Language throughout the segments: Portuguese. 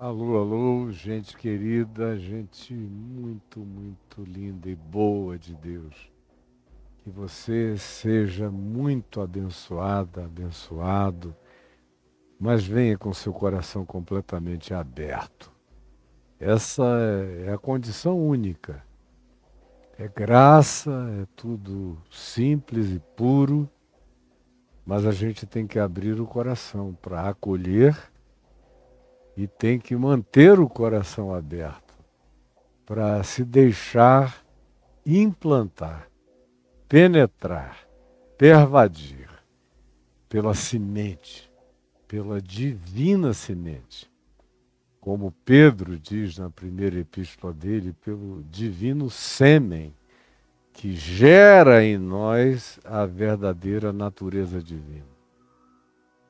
Alô, alô, gente querida, gente muito, muito linda e boa de Deus. Que você seja muito abençoada, abençoado, mas venha com seu coração completamente aberto. Essa é a condição única. É graça, é tudo simples e puro, mas a gente tem que abrir o coração para acolher e tem que manter o coração aberto para se deixar implantar, penetrar, pervadir pela semente, pela divina semente. Como Pedro diz na primeira epístola dele, pelo divino sêmen que gera em nós a verdadeira natureza divina,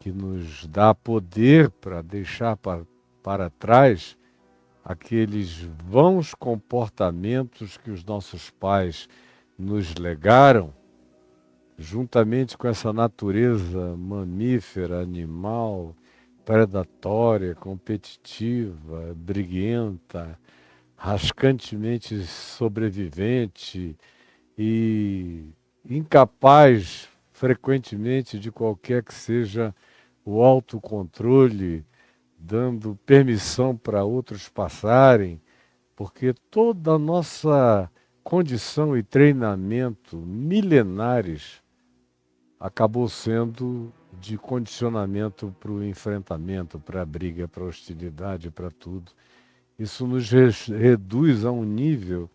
que nos dá poder para deixar para trás aqueles vãos comportamentos que os nossos pais nos legaram, juntamente com essa natureza mamífera, animal, predatória, competitiva, briguenta, rascantemente sobrevivente e incapaz, frequentemente, de qualquer que seja o autocontrole, dando permissão para outros passarem, porque toda a nossa condição e treinamento milenares acabou sendo de condicionamento para o enfrentamento, para a briga, para a hostilidade, para tudo. Isso nos reduz a um nível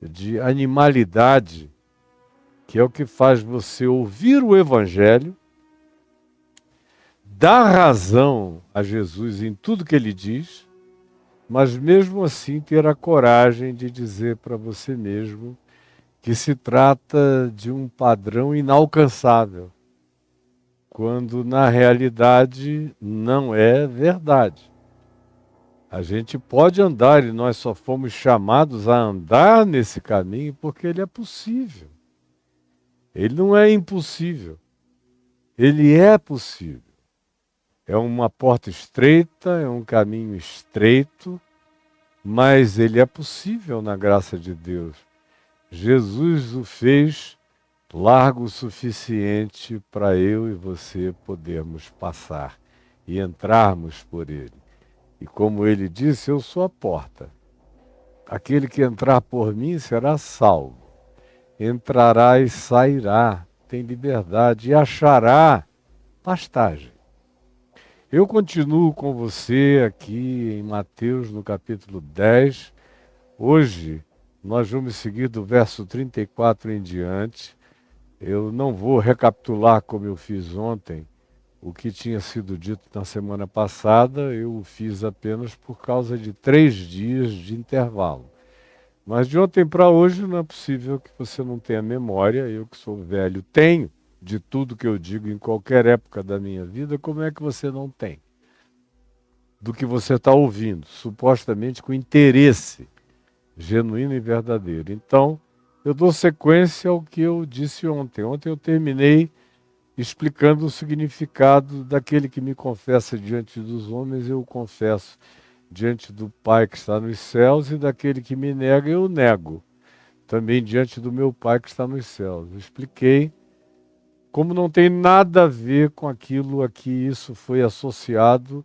de animalidade, que é o que faz você ouvir o Evangelho, dar razão a Jesus em tudo que ele diz, mas mesmo assim ter a coragem de dizer para você mesmo que se trata de um padrão inalcançável, quando na realidade não é verdade. A gente pode andar e nós só fomos chamados a andar nesse caminho porque ele é possível. Ele não é impossível, ele é possível. É uma porta estreita, é um caminho estreito, mas ele é possível na graça de Deus. Jesus o fez largo o suficiente para eu e você podermos passar e entrarmos por ele. E como ele disse, eu sou a porta. Aquele que entrar por mim será salvo. Entrará e sairá, tem liberdade e achará pastagem. Eu continuo com você aqui em Mateus, no capítulo 10. Hoje nós vamos seguir do verso 34 em diante. Eu não vou recapitular como eu fiz ontem o que tinha sido dito na semana passada, eu o fiz apenas por causa de 3 dias de intervalo. Mas de ontem para hoje não é possível que você não tenha memória, eu que sou velho tenho, de tudo que eu digo em qualquer época da minha vida, como é que você não tem? Do que você está ouvindo, supostamente com interesse genuíno e verdadeiro. Então, eu dou sequência ao que eu disse ontem. Ontem eu terminei explicando o significado daquele que me confessa diante dos homens, eu o confesso diante do Pai que está nos céus, e daquele que me nega, eu o nego também diante do meu Pai que está nos céus. Eu expliquei como não tem nada a ver com aquilo a que isso foi associado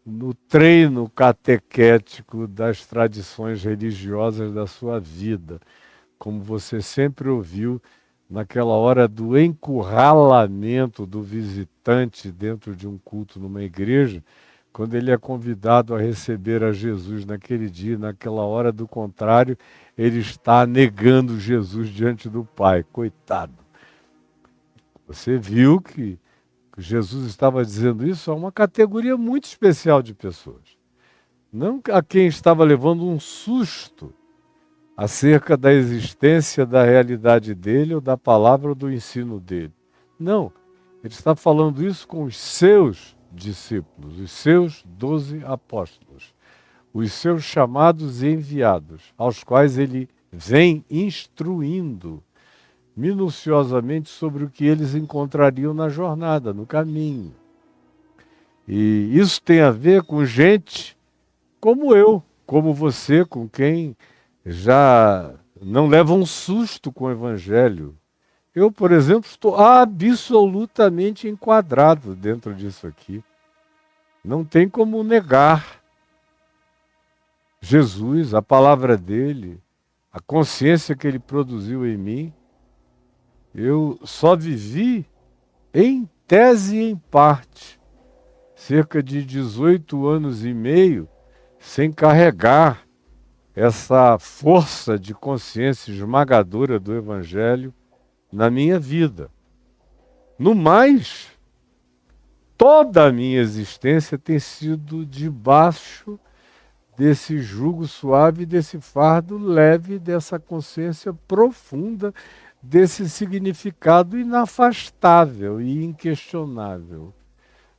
no treino catequético das tradições religiosas da sua vida, como você sempre ouviu naquela hora do encurralamento do visitante dentro de um culto numa igreja, quando ele é convidado a receber a Jesus naquele dia, naquela hora, do contrário, ele está negando Jesus diante do Pai. Coitado. Você viu que Jesus estava dizendo isso a uma categoria muito especial de pessoas. Não a quem estava levando um susto acerca da existência da realidade dele, ou da palavra, ou do ensino dele. Não, ele está falando isso com os seus discípulos, os seus 12 apóstolos, os seus chamados e enviados, aos quais ele vem instruindo minuciosamente sobre o que eles encontrariam na jornada, no caminho. E isso tem a ver com gente como eu, como você, com quem já não leva um susto com o Evangelho. Eu, por exemplo, estou absolutamente enquadrado dentro disso aqui. Não tem como negar Jesus, a palavra dele, a consciência que ele produziu em mim. Eu só vivi, em tese e em parte, cerca de 18 anos e meio, sem carregar essa força de consciência esmagadora do Evangelho na minha vida. No mais, toda a minha existência tem sido debaixo desse jugo suave, desse fardo leve, dessa consciência profunda, desse significado inafastável e inquestionável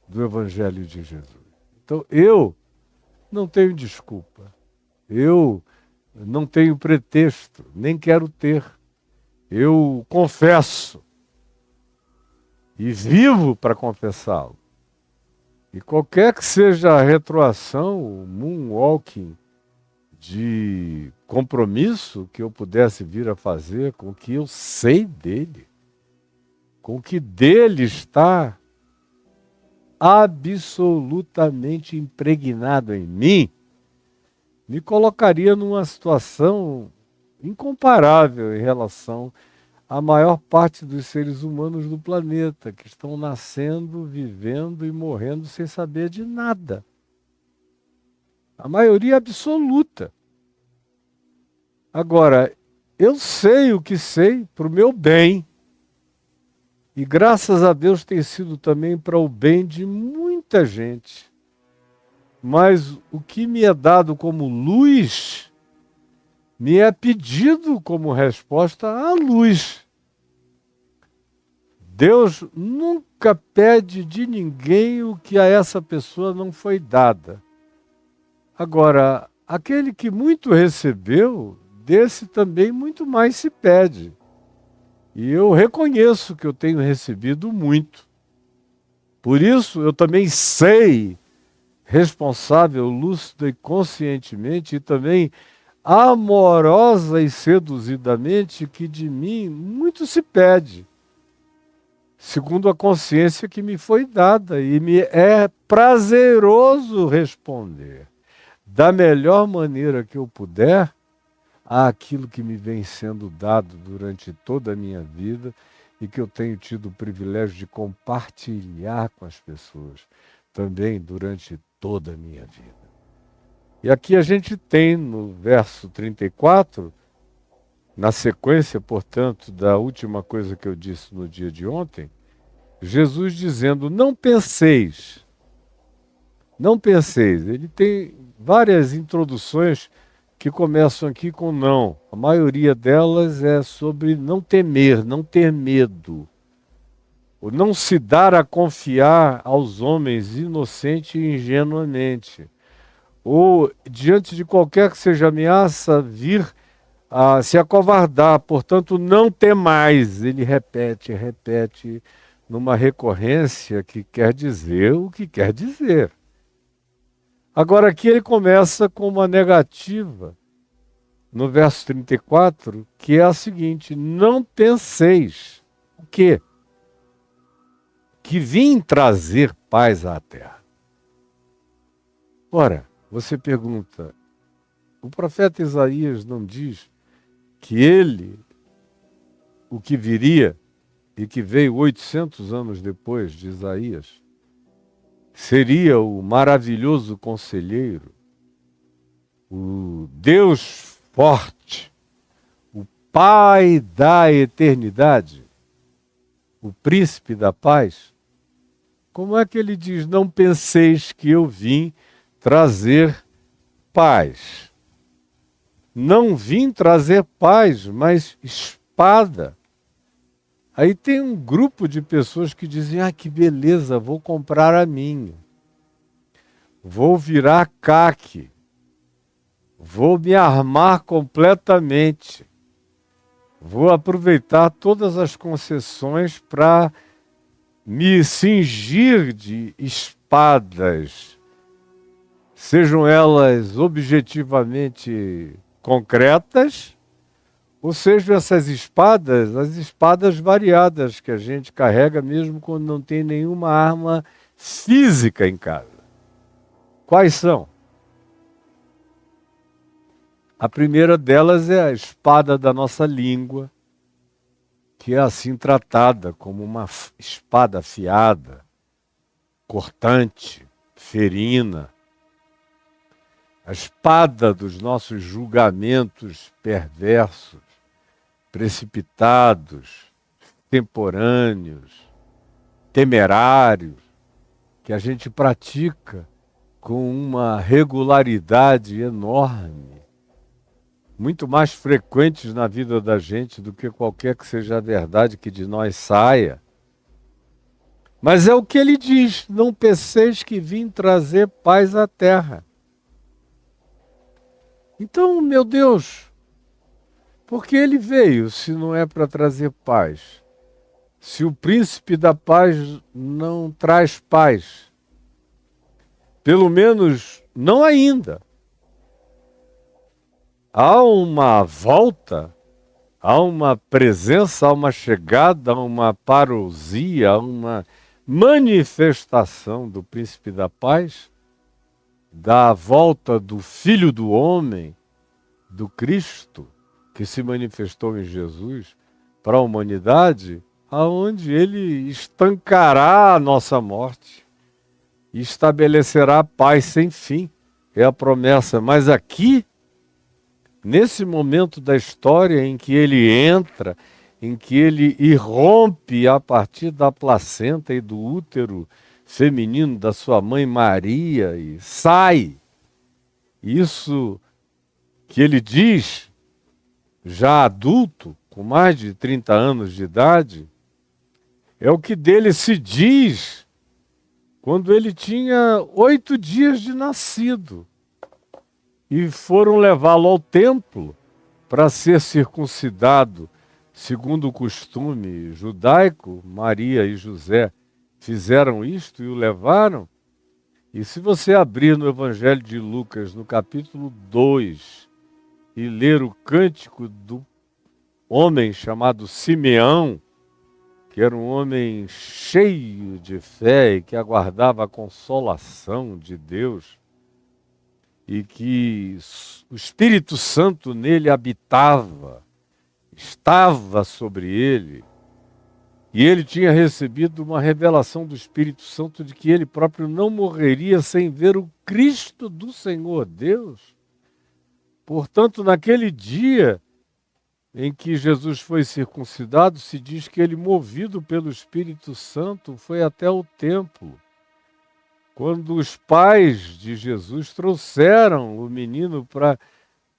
do Evangelho de Jesus. Então, eu não tenho desculpa. Eu não tenho pretexto, nem quero ter. Eu confesso e vivo para confessá-lo. E qualquer que seja a retroação, o moonwalking de compromisso que eu pudesse vir a fazer com o que eu sei dele, com o que dele está absolutamente impregnado em mim, me colocaria numa situação incomparável em relação à maior parte dos seres humanos do planeta, que estão nascendo, vivendo e morrendo sem saber de nada. A maioria absoluta. Agora, eu sei o que sei para o meu bem. E graças a Deus tem sido também para o bem de muita gente. Mas o que me é dado como luz, me é pedido como resposta à luz. Deus nunca pede de ninguém o que a essa pessoa não foi dada. Agora, aquele que muito recebeu, desse também muito mais se pede. E eu reconheço que eu tenho recebido muito. Por isso, eu também sei, responsável, lúcido e conscientemente, e também amorosa e seduzidamente, que de mim muito se pede, segundo a consciência que me foi dada, e me é prazeroso responder, da melhor maneira que eu puder, àquilo que me vem sendo dado durante toda a minha vida e que eu tenho tido o privilégio de compartilhar com as pessoas também durante toda a minha vida. E aqui a gente tem no verso 34, na sequência, portanto, da última coisa que eu disse no dia de ontem, Jesus dizendo, não penseis. Não penseis. Ele tem várias introduções que começam aqui com não. A maioria delas é sobre não temer, não ter medo. O não se dar a confiar aos homens inocente e ingenuamente. Ou, diante de qualquer que seja ameaça, vir a se acovardar. Portanto, não temais. Ele repete, numa recorrência que quer dizer o que quer dizer. Agora aqui ele começa com uma negativa, no verso 34, que é a seguinte, não penseis o quê? Que vim trazer paz à terra. Ora, você pergunta, o profeta Isaías não diz que ele, o que viria e que veio 800 anos depois de Isaías, seria o maravilhoso conselheiro, o Deus forte, o Pai da eternidade, o príncipe da paz? Como é que ele diz, não penseis que eu vim trazer paz? Não vim trazer paz, mas espada. Aí tem um grupo de pessoas que dizem, que beleza, vou comprar a minha. Vou virar caque. Vou me armar completamente. Vou aproveitar todas as concessões para me cingir de espadas, sejam elas objetivamente concretas, ou sejam essas espadas, as espadas variadas que a gente carrega mesmo quando não tem nenhuma arma física em casa. Quais são? A primeira delas é a espada da nossa língua, que é assim tratada como uma espada afiada, cortante, ferina. A espada dos nossos julgamentos perversos, precipitados, temporâneos, temerários, que a gente pratica com uma regularidade enorme, muito mais frequentes na vida da gente do que qualquer que seja a verdade que de nós saia. Mas é o que ele diz: não penseis que vim trazer paz à terra. Então, meu Deus, por que ele veio se não é para trazer paz? Se o príncipe da paz não traz paz, pelo menos não ainda. Há uma volta, há uma presença, há uma chegada, há uma parousia, há uma manifestação do príncipe da paz, da volta do Filho do Homem, do Cristo, que se manifestou em Jesus para a humanidade, aonde ele estancará a nossa morte e estabelecerá paz sem fim. É a promessa. Mas aqui, nesse momento da história em que ele entra, em que ele irrompe a partir da placenta e do útero feminino da sua mãe Maria e sai, isso que ele diz, já adulto, com mais de 30 anos de idade, é o que dele se diz quando ele tinha 8 dias de nascido. E foram levá-lo ao templo para ser circuncidado, segundo o costume judaico. Maria e José fizeram isto e o levaram. E se você abrir no Evangelho de Lucas, no capítulo 2, e ler o cântico do homem chamado Simeão, que era um homem cheio de fé e que aguardava a consolação de Deus, e que o Espírito Santo nele habitava, estava sobre ele, e ele tinha recebido uma revelação do Espírito Santo de que ele próprio não morreria sem ver o Cristo do Senhor Deus. Portanto, naquele dia em que Jesus foi circuncidado, se diz que ele, movido pelo Espírito Santo, foi até o templo. Quando os pais de Jesus trouxeram o menino para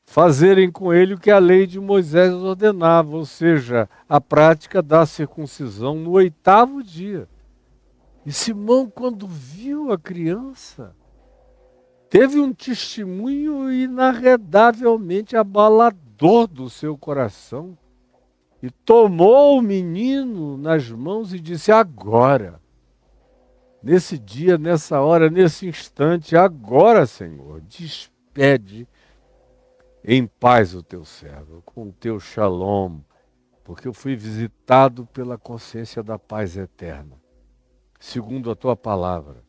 fazerem com ele o que a lei de Moisés ordenava, ou seja, a prática da circuncisão no 8º dia. E Simão, quando viu a criança, teve um testemunho inarredavelmente abalador do seu coração e tomou o menino nas mãos e disse: agora, nesse dia, nessa hora, nesse instante, agora, Senhor, despede em paz o teu servo, com o teu shalom, porque eu fui visitado pela consciência da paz eterna, segundo a tua palavra.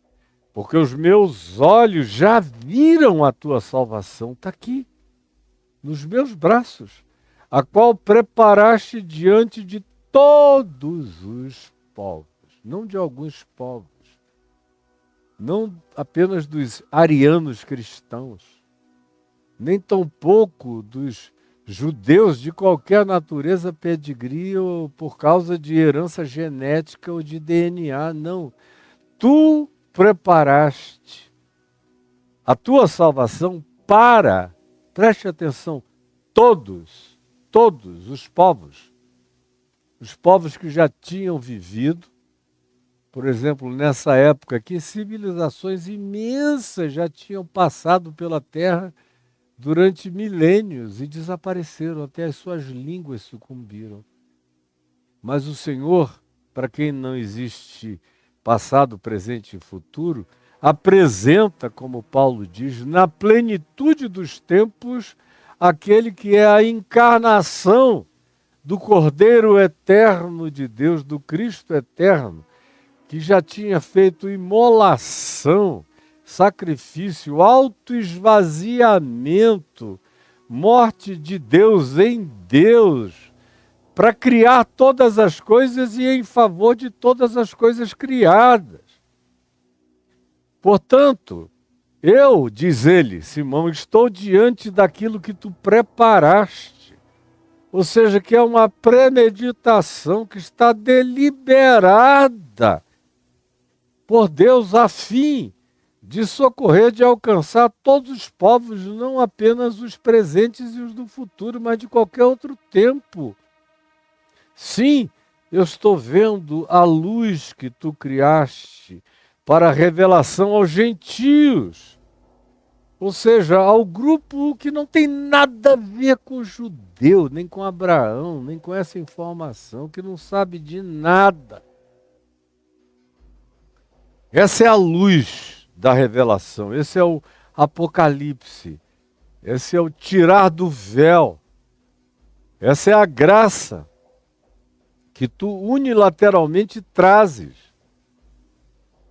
Porque os meus olhos já viram a tua salvação, está aqui, nos meus braços, a qual preparaste diante de todos os povos, não de alguns povos, não apenas dos arianos cristãos, nem tampouco dos judeus de qualquer natureza, pedigree ou por causa de herança genética ou de DNA, não. Tu preparaste a tua salvação para, preste atenção, todos os povos que já tinham vivido, por exemplo, nessa época aqui, civilizações imensas já tinham passado pela Terra durante milênios e desapareceram, até as suas línguas sucumbiram. Mas o Senhor, para quem não existe passado, presente e futuro, apresenta, como Paulo diz, na plenitude dos tempos, aquele que é a encarnação do Cordeiro eterno de Deus, do Cristo eterno, que já tinha feito imolação, sacrifício, autoesvaziamento, morte de Deus em Deus, para criar todas as coisas e em favor de todas as coisas criadas. Portanto, eu, diz ele, Simão, estou diante daquilo que tu preparaste. Ou seja, que é uma premeditação que está deliberada por Deus a fim de socorrer, de alcançar todos os povos, não apenas os presentes e os do futuro, mas de qualquer outro tempo. Sim, eu estou vendo a luz que tu criaste para a revelação aos gentios, ou seja, ao grupo que não tem nada a ver com o judeu, nem com Abraão, nem com essa informação, que não sabe de nada. Essa é a luz da revelação, esse é o Apocalipse, esse é o tirar do véu, essa é a graça que tu unilateralmente trazes.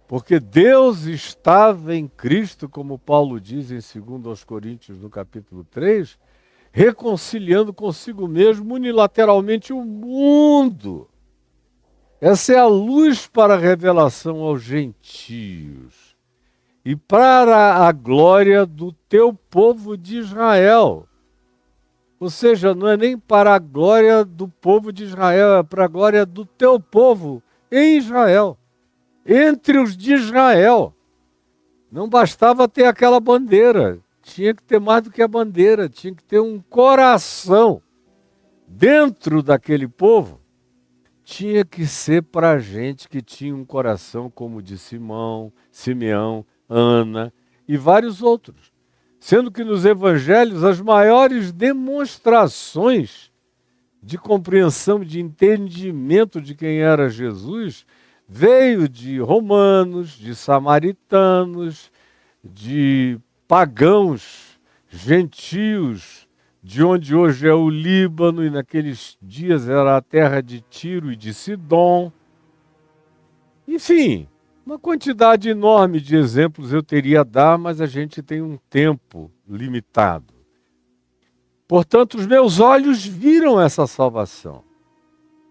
Porque Deus estava em Cristo, como Paulo diz em 2 Coríntios, no capítulo 3, reconciliando consigo mesmo unilateralmente o mundo. Essa é a luz para a revelação aos gentios e para a glória do teu povo de Israel. Ou seja, não é nem para a glória do povo de Israel, é para a glória do teu povo em Israel. Entre os de Israel. Não bastava ter aquela bandeira, tinha que ter mais do que a bandeira, tinha que ter um coração dentro daquele povo. Tinha que ser para a gente que tinha um coração como o de Simão, Simeão, Ana e vários outros. Sendo que nos evangelhos as maiores demonstrações de compreensão, de entendimento de quem era Jesus, veio de romanos, de samaritanos, de pagãos, gentios, de onde hoje é o Líbano, e naqueles dias era a terra de Tiro e de Sidom. Enfim, uma quantidade enorme de exemplos eu teria a dar, mas a gente tem um tempo limitado. Portanto, os meus olhos viram essa salvação.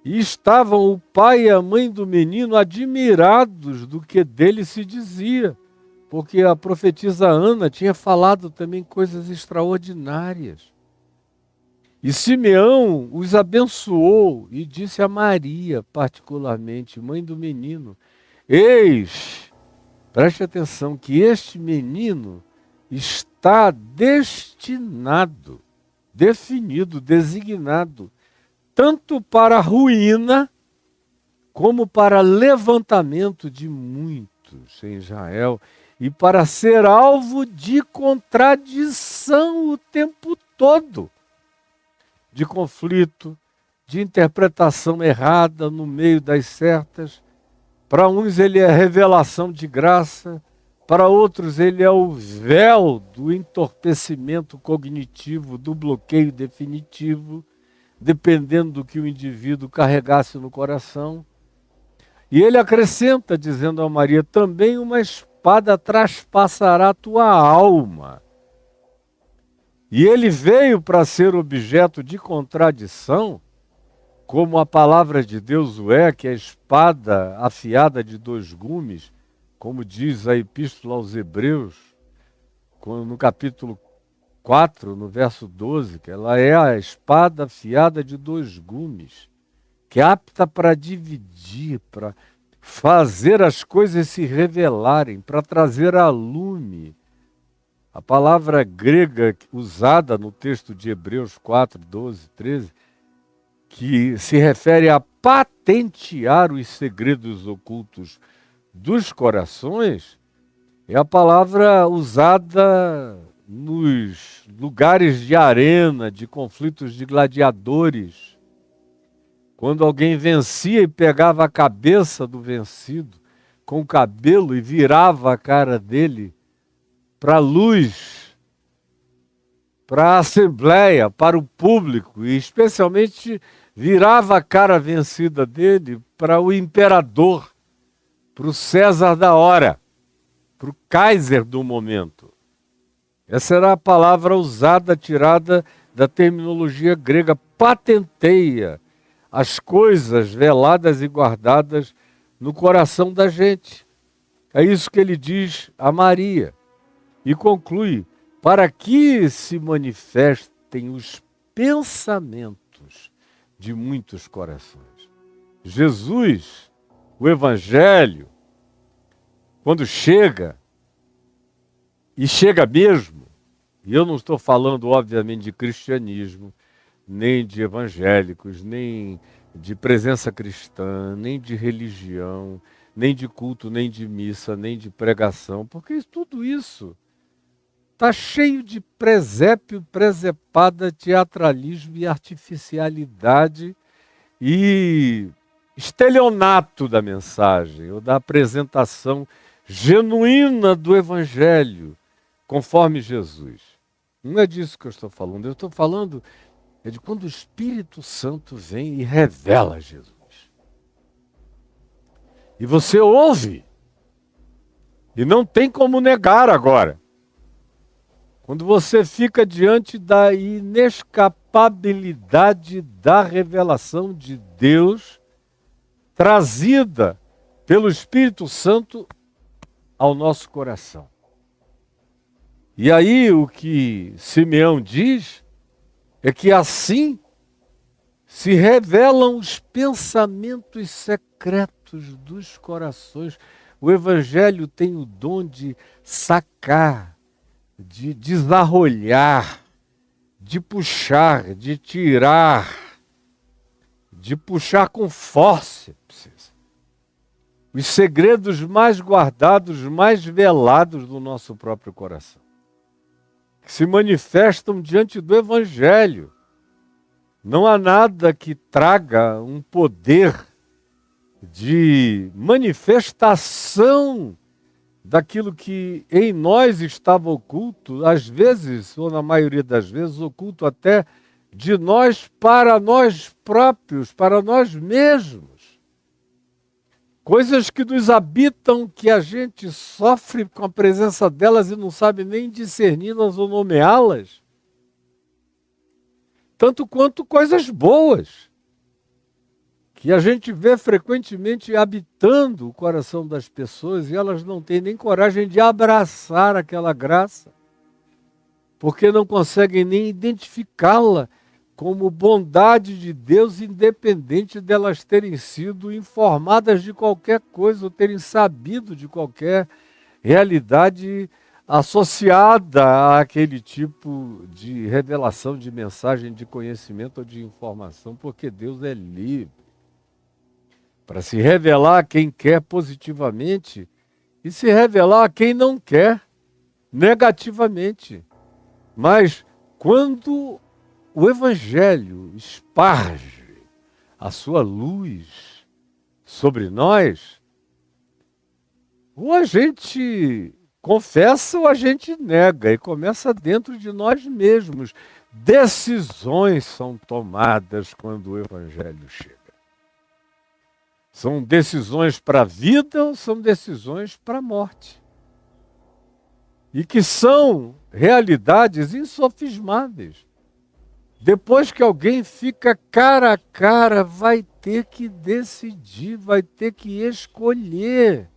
E estavam o pai e a mãe do menino admirados do que dele se dizia, porque a profetisa Ana tinha falado também coisas extraordinárias. E Simeão os abençoou e disse a Maria, particularmente, mãe do menino: eis, preste atenção, que este menino está destinado, definido, designado, tanto para a ruína, como para levantamento de muitos em Israel, e para ser alvo de contradição o tempo todo, de conflito, de interpretação errada no meio das certas. Para uns ele é revelação de graça, para outros ele é o véu do entorpecimento cognitivo, do bloqueio definitivo, dependendo do que o indivíduo carregasse no coração. E ele acrescenta, dizendo a Maria, também uma espada traspassará a tua alma. E ele veio para ser objeto de contradição, como a palavra de Deus o é, que é a espada afiada de dois gumes, como diz a Epístola aos Hebreus, no capítulo 4, no verso 12, que ela é a espada afiada de dois gumes, que é apta para dividir, para fazer as coisas se revelarem, para trazer a lume. A palavra grega usada no texto de Hebreus 4, 12, 13, que se refere a patentear os segredos ocultos dos corações, é a palavra usada nos lugares de arena, de conflitos de gladiadores. Quando alguém vencia e pegava a cabeça do vencido com o cabelo e virava a cara dele para a luz, para a assembleia, para o público, e especialmente virava a cara vencida dele para o imperador, para o César da hora, para o Kaiser do momento. Essa era a palavra usada, tirada da terminologia grega, patenteia as coisas veladas e guardadas no coração da gente. É isso que ele diz a Maria. E conclui, para que se manifestem os pensamentos de muitos corações. Jesus, o Evangelho, quando chega, e chega mesmo, e eu não estou falando, obviamente, de cristianismo, nem de evangélicos, nem de presença cristã, nem de religião, nem de culto, nem de missa, nem de pregação, porque tudo isso está cheio de presépio, presepada, teatralismo e artificialidade e estelionato da mensagem, ou da apresentação genuína do Evangelho, conforme Jesus. Não é disso que eu estou falando. Eu estou falando de quando o Espírito Santo vem e revela Jesus. E você ouve. E não tem como negar agora. Quando você fica diante da inescapabilidade da revelação de Deus, trazida pelo Espírito Santo ao nosso coração. E aí o que Simeão diz é que assim se revelam os pensamentos secretos dos corações. O Evangelho tem o dom de sacar, de desarrolhar, de puxar, de tirar, de puxar com fórceps. Os segredos mais guardados, mais velados do nosso próprio coração. Que se manifestam diante do Evangelho. Não há nada que traga um poder de manifestação daquilo que em nós estava oculto, às vezes, ou na maioria das vezes, oculto até de nós para nós próprios, para nós mesmos. Coisas que nos habitam, que a gente sofre com a presença delas e não sabe nem discerni-las ou nomeá-las. Tanto quanto coisas boas, que a gente vê frequentemente habitando o coração das pessoas e elas não têm nem coragem de abraçar aquela graça, porque não conseguem nem identificá-la como bondade de Deus, independente delas terem sido informadas de qualquer coisa ou terem sabido de qualquer realidade associada àquele tipo de revelação, de mensagem, de conhecimento ou de informação, porque Deus é livre para se revelar a quem quer positivamente e se revelar a quem não quer negativamente. Mas quando o Evangelho esparge a sua luz sobre nós, ou a gente confessa ou a gente nega, e começa dentro de nós mesmos. Decisões são tomadas quando o Evangelho chega. São decisões para a vida ou são decisões para a morte. E que são realidades insofismáveis. Depois que alguém fica cara a cara, vai ter que decidir, vai ter que escolher.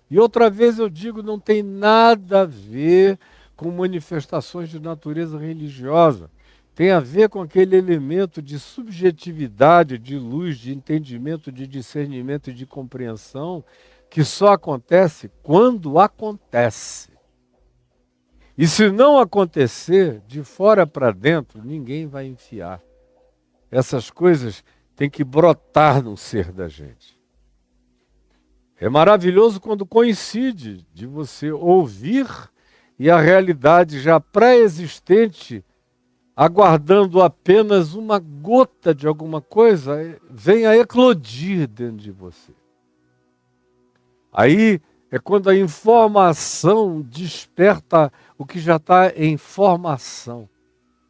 E outra vez eu digo, não tem nada a ver com manifestações de natureza religiosa. Tem a ver com aquele elemento de subjetividade, de luz, de entendimento, de discernimento e de compreensão que só acontece quando acontece. E se não acontecer, de fora para dentro, ninguém vai enfiar. Essas coisas têm que brotar no ser da gente. É maravilhoso quando coincide de você ouvir e a realidade já pré-existente, aguardando apenas uma gota de alguma coisa, vem a eclodir dentro de você. Aí é quando a informação desperta o que já está em formação,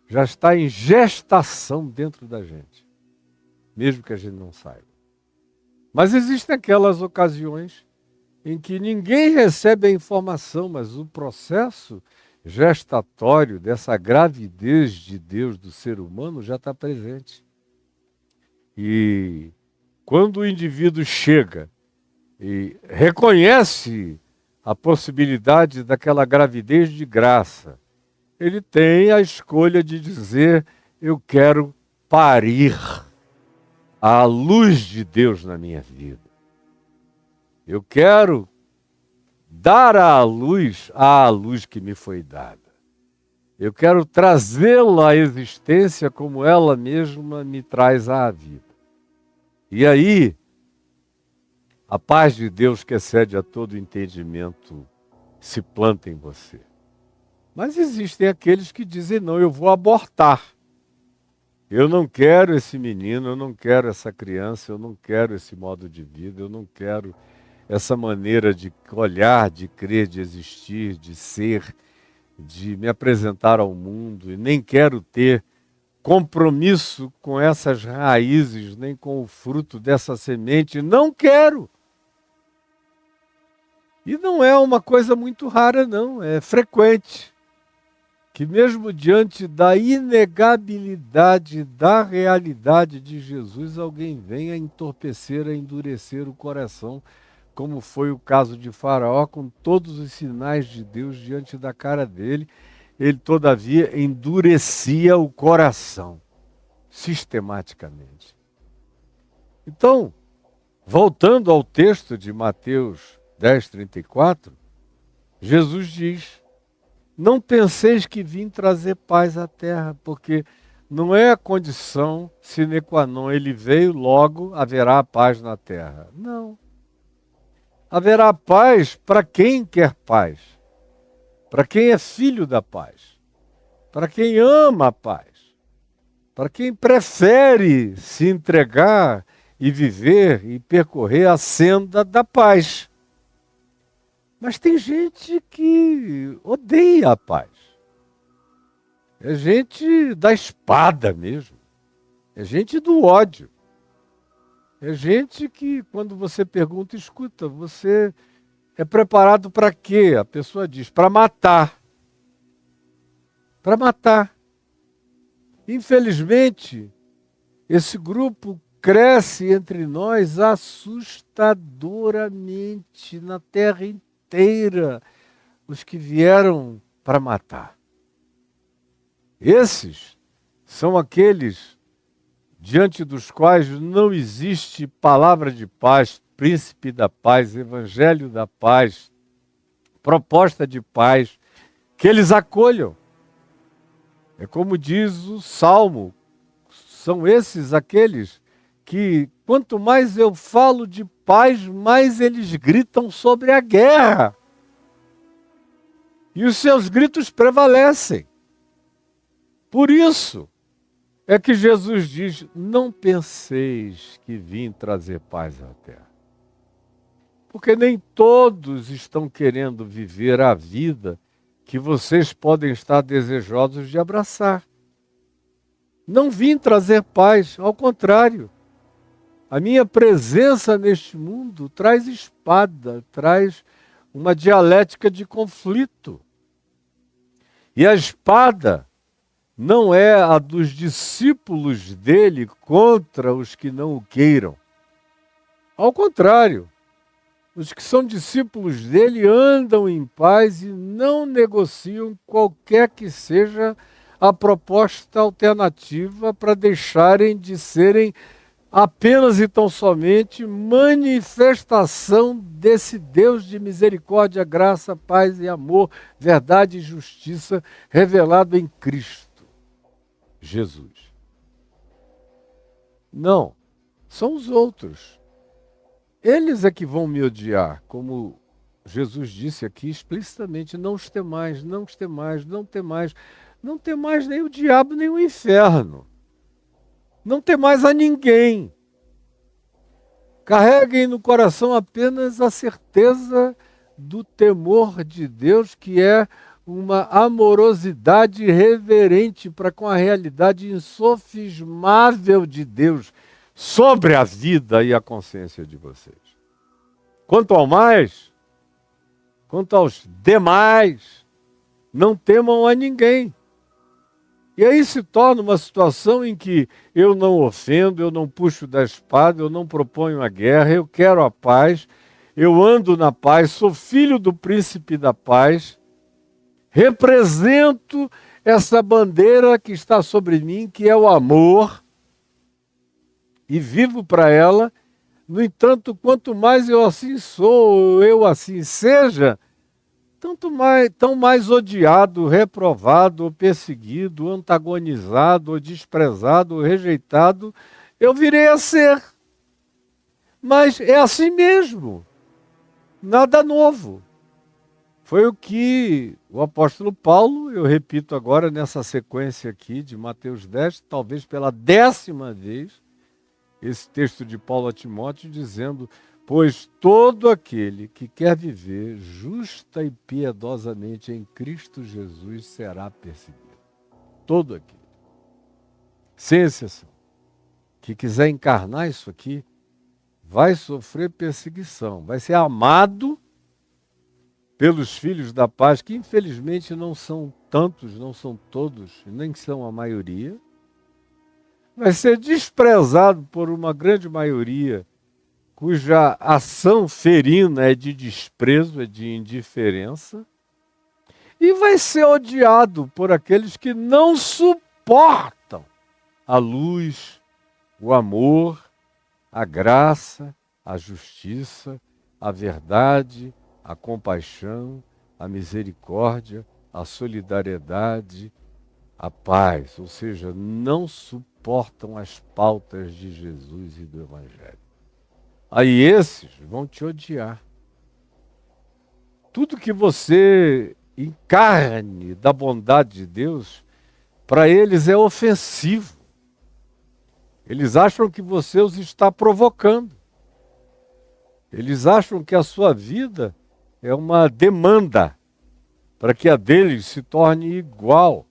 já está em gestação dentro da gente, mesmo que a gente não saiba. Mas existem aquelas ocasiões em que ninguém recebe a informação, mas o processo gestatório dessa gravidez de Deus do ser humano já está presente. E quando o indivíduo chega e reconhece a possibilidade daquela gravidez de graça, ele tem a escolha de dizer: eu quero parir a luz de Deus na minha vida. Eu quero dar à luz que me foi dada. Eu quero trazê-la à existência como ela mesma me traz à vida. E aí, a paz de Deus que excede a todo entendimento se planta em você. Mas existem aqueles que dizem: não, eu vou abortar. Eu não quero esse menino, eu não quero essa criança, eu não quero esse modo de vida, eu não quero essa maneira de olhar, de crer, de existir, de ser, de me apresentar ao mundo, e nem quero ter compromisso com essas raízes, nem com o fruto dessa semente, não quero. E não é uma coisa muito rara, não, é frequente. Que mesmo diante da inegabilidade da realidade de Jesus, alguém venha entorpecer, a endurecer o coração, como foi o caso de Faraó, com todos os sinais de Deus diante da cara dele, ele todavia endurecia o coração, sistematicamente. Então, voltando ao texto de Mateus 10:34, Jesus diz: não penseis que vim trazer paz à terra, porque não é a condição sine qua non, ele veio, logo haverá paz na terra. Não. Haverá paz para quem quer paz, para quem é filho da paz, para quem ama a paz, para quem prefere se entregar e viver e percorrer a senda da paz. Mas tem gente que odeia a paz. É gente da espada mesmo. É gente do ódio. É gente que, quando você pergunta, escuta, você é preparado para quê? A pessoa diz: para matar. Para matar. Infelizmente, esse grupo cresce entre nós assustadoramente na terra inteira. Os que vieram para matar. Esses são aqueles diante dos quais não existe palavra de paz, príncipe da paz, evangelho da paz, proposta de paz, que eles acolham. É como diz o Salmo, são esses aqueles que, quanto mais eu falo de paz, mais eles gritam sobre a guerra. E os seus gritos prevalecem. Por isso é que Jesus diz: não penseis que vim trazer paz à terra. Porque nem todos estão querendo viver a vida que vocês podem estar desejosos de abraçar. Não vim trazer paz, ao contrário. A minha presença neste mundo traz espada, traz uma dialética de conflito. E a espada não é a dos discípulos dele contra os que não o queiram. Ao contrário, os que são discípulos dele andam em paz e não negociam qualquer que seja a proposta alternativa para deixarem de serem apenas e tão somente manifestação desse Deus de misericórdia, graça, paz e amor, verdade e justiça revelado em Cristo Jesus. Não, são os outros. Eles é que vão me odiar, como Jesus disse aqui explicitamente: não os temais, não os temais, não temais, não temais nem o diabo nem o inferno. Não temais a ninguém. Carreguem no coração apenas a certeza do temor de Deus, que é uma amorosidade reverente para com a realidade insofismável de Deus sobre a vida e a consciência de vocês. Quanto ao mais, quanto aos demais, não temam a ninguém. E aí se torna uma situação em que eu não ofendo, eu não puxo da espada, eu não proponho a guerra, eu quero a paz, eu ando na paz, sou filho do príncipe da paz, represento essa bandeira que está sobre mim, que é o amor, e vivo para ela. No entanto, quanto mais eu assim sou, eu assim seja, tão mais odiado, reprovado, ou perseguido, antagonizado, ou desprezado, ou rejeitado, eu virei a ser. Mas é assim mesmo, nada novo. Foi o que o apóstolo Paulo, eu repito agora nessa sequência aqui de Mateus 10, talvez pela 10ª vez, esse texto de Paulo a Timóteo dizendo: pois todo aquele que quer viver justa e piedosamente em Cristo Jesus será perseguido. Todo aquele, sem exceção, que quiser encarnar isso aqui, vai sofrer perseguição, vai ser amado pelos filhos da paz, que infelizmente não são tantos, não são todos, nem são a maioria, vai ser desprezado por uma grande maioria, cuja ação ferina é de desprezo, é de indiferença, e vai ser odiado por aqueles que não suportam a luz, o amor, a graça, a justiça, a verdade, a compaixão, a misericórdia, a solidariedade, a paz, ou seja, não suportam as pautas de Jesus e do Evangelho. Aí esses vão te odiar. Tudo que você encarne da bondade de Deus, para eles é ofensivo. Eles acham que você os está provocando. Eles acham que a sua vida é uma demanda para que a deles se torne igual.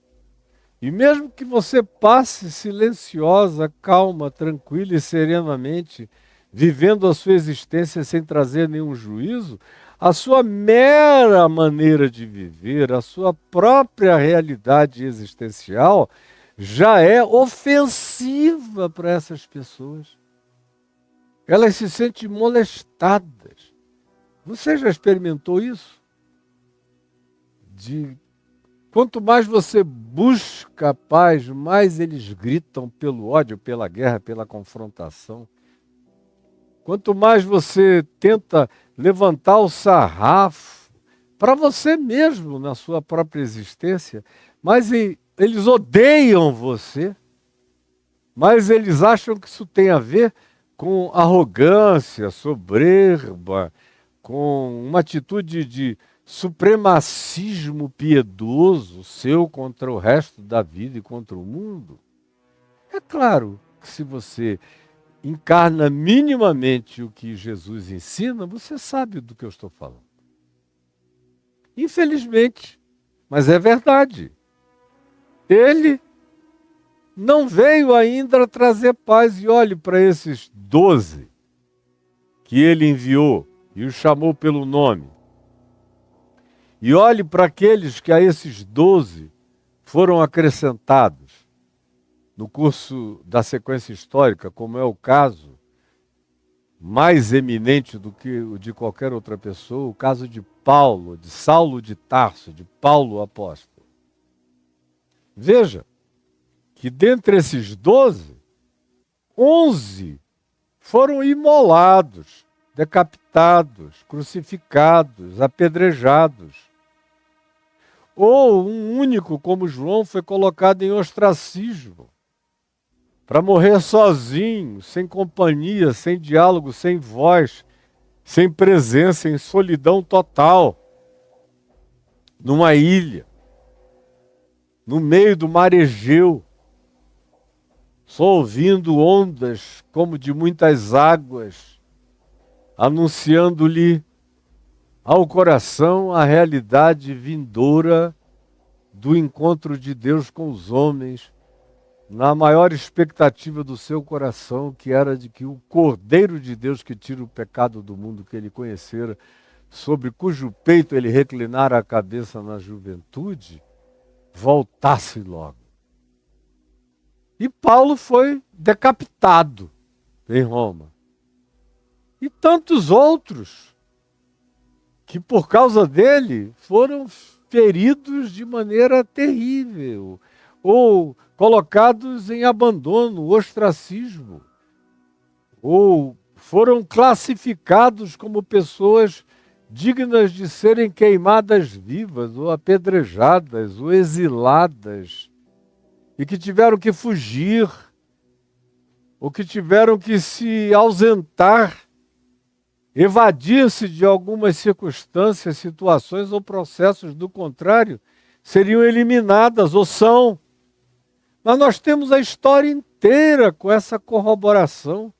E mesmo que você passe silenciosa, calma, tranquila e serenamente, vivendo a sua existência sem trazer nenhum juízo, a sua mera maneira de viver, a sua própria realidade existencial, já é ofensiva para essas pessoas. Elas se sentem molestadas. Você já experimentou isso? Quanto mais você busca a paz, mais eles gritam pelo ódio, pela guerra, pela confrontação. Quanto mais você tenta levantar o sarrafo para você mesmo na sua própria existência, mais eles odeiam você, mas eles acham que isso tem a ver com arrogância, soberba, com uma atitude de supremacismo piedoso seu contra o resto da vida e contra o mundo. É claro que se você encarna minimamente o que Jesus ensina, você sabe do que eu estou falando. Infelizmente, mas é verdade. Ele não veio ainda trazer paz. E olhe para esses 12 que ele enviou e os chamou pelo nome. E olhe para aqueles que a esses 12 foram acrescentados no curso da sequência histórica, como é o caso mais eminente do que o de qualquer outra pessoa, o caso de Paulo, de Saulo de Tarso, de Paulo o apóstolo. Veja que dentre esses 12, 11 foram imolados, decapitados, crucificados, apedrejados. Ou um único, como João, foi colocado em ostracismo, para morrer sozinho, sem companhia, sem diálogo, sem voz, sem presença, em solidão total, numa ilha, no meio do mar Egeu, só ouvindo ondas como de muitas águas, anunciando-lhe ao coração a realidade vindoura do encontro de Deus com os homens, na maior expectativa do seu coração, que era de que o Cordeiro de Deus que tira o pecado do mundo que ele conhecera, sobre cujo peito ele reclinara a cabeça na juventude, voltasse logo. E Paulo foi decapitado em Roma. E tantos outros que por causa dele foram feridos de maneira terrível, ou colocados em abandono, ostracismo, ou foram classificados como pessoas dignas de serem queimadas vivas, ou apedrejadas, ou exiladas, e que tiveram que fugir, ou que tiveram que se ausentar, evadir-se de algumas circunstâncias, situações ou processos, do contrário, seriam eliminadas, ou são. Mas nós temos a história inteira com essa corroboração,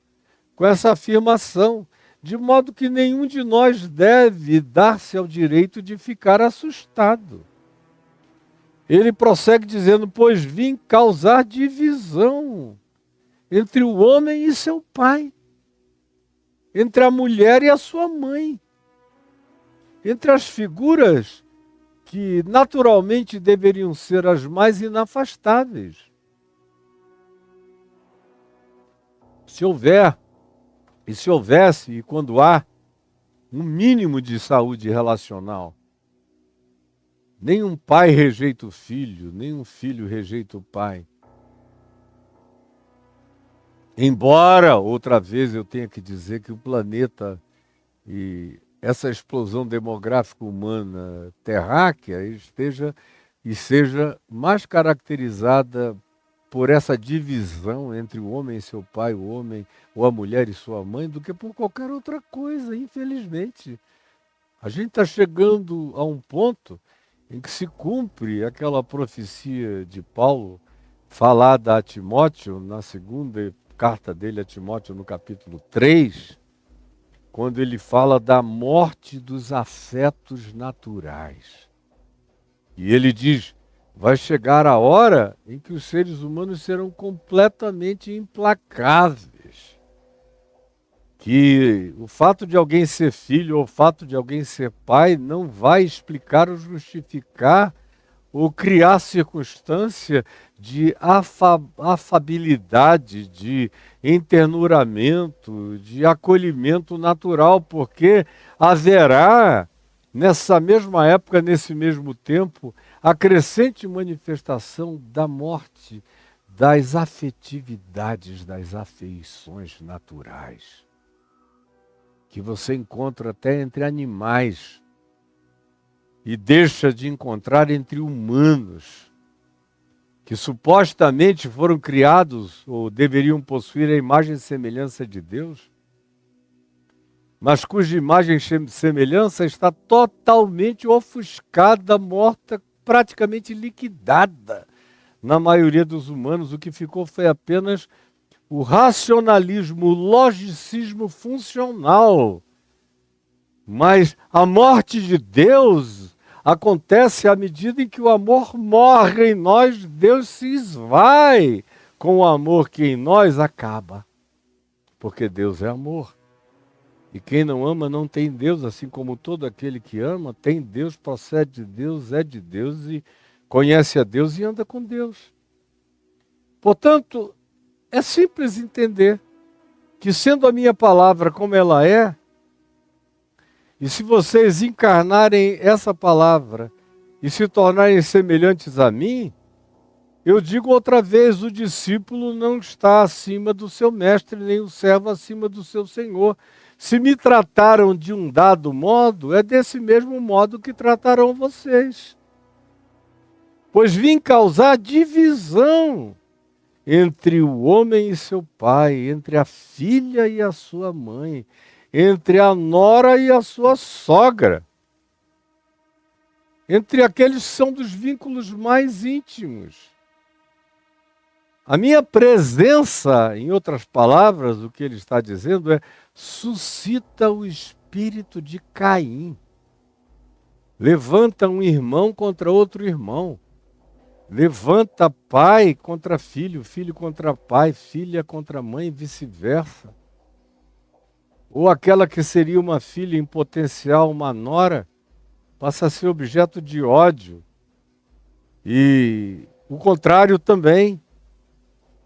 com essa afirmação, de modo que nenhum de nós deve dar-se ao direito de ficar assustado. Ele prossegue dizendo: pois vim causar divisão entre o homem e seu pai, entre a mulher e a sua mãe, entre as figuras que naturalmente deveriam ser as mais inafastáveis. Se houver, e se houvesse, e quando há, um mínimo de saúde relacional, nenhum pai rejeita o filho, nenhum filho rejeita o pai. Embora, outra vez, eu tenha que dizer que o planeta e essa explosão demográfica humana terráquea seja mais caracterizada por essa divisão entre o homem e seu pai, o homem ou a mulher e sua mãe, do que por qualquer outra coisa, infelizmente. A gente está chegando a um ponto em que se cumpre aquela profecia de Paulo, falada a Timóteo, na segunda carta dele a Timóteo, no capítulo 3, quando ele fala da morte dos afetos naturais. E ele diz: vai chegar a hora em que os seres humanos serão completamente implacáveis. Que o fato de alguém ser filho ou o fato de alguém ser pai não vai explicar ou justificar ou criar circunstância de afabilidade, de enternuramento, de acolhimento natural, porque haverá, nessa mesma época, nesse mesmo tempo, a crescente manifestação da morte das afetividades, das afeições naturais, que você encontra até entre animais e deixa de encontrar entre humanos, que supostamente foram criados ou deveriam possuir a imagem e semelhança de Deus, mas cuja imagem e semelhança está totalmente ofuscada, morta, praticamente liquidada na maioria dos humanos. O que ficou foi apenas o racionalismo, o logicismo funcional. Mas a morte de Deus acontece à medida em que o amor morre em nós, Deus se esvai com o amor que em nós acaba. Porque Deus é amor. E quem não ama não tem Deus, assim como todo aquele que ama tem Deus, procede de Deus, é de Deus e conhece a Deus e anda com Deus. Portanto, é simples entender que, sendo a minha palavra como ela é, e se vocês encarnarem essa palavra e se tornarem semelhantes a mim, eu digo outra vez: o discípulo não está acima do seu mestre, nem o servo acima do seu senhor. Se me trataram de um dado modo, é desse mesmo modo que tratarão vocês. Pois vim causar divisão entre o homem e seu pai, entre a filha e a sua mãe, entre a nora e a sua sogra, entre aqueles que são dos vínculos mais íntimos. A minha presença, em outras palavras, o que ele está dizendo é: suscita o espírito de Caim. Levanta um irmão contra outro irmão. Levanta pai contra filho, filho contra pai, filha contra mãe e vice-versa. Ou aquela que seria uma filha em potencial, uma nora, passa a ser objeto de ódio. E o contrário também,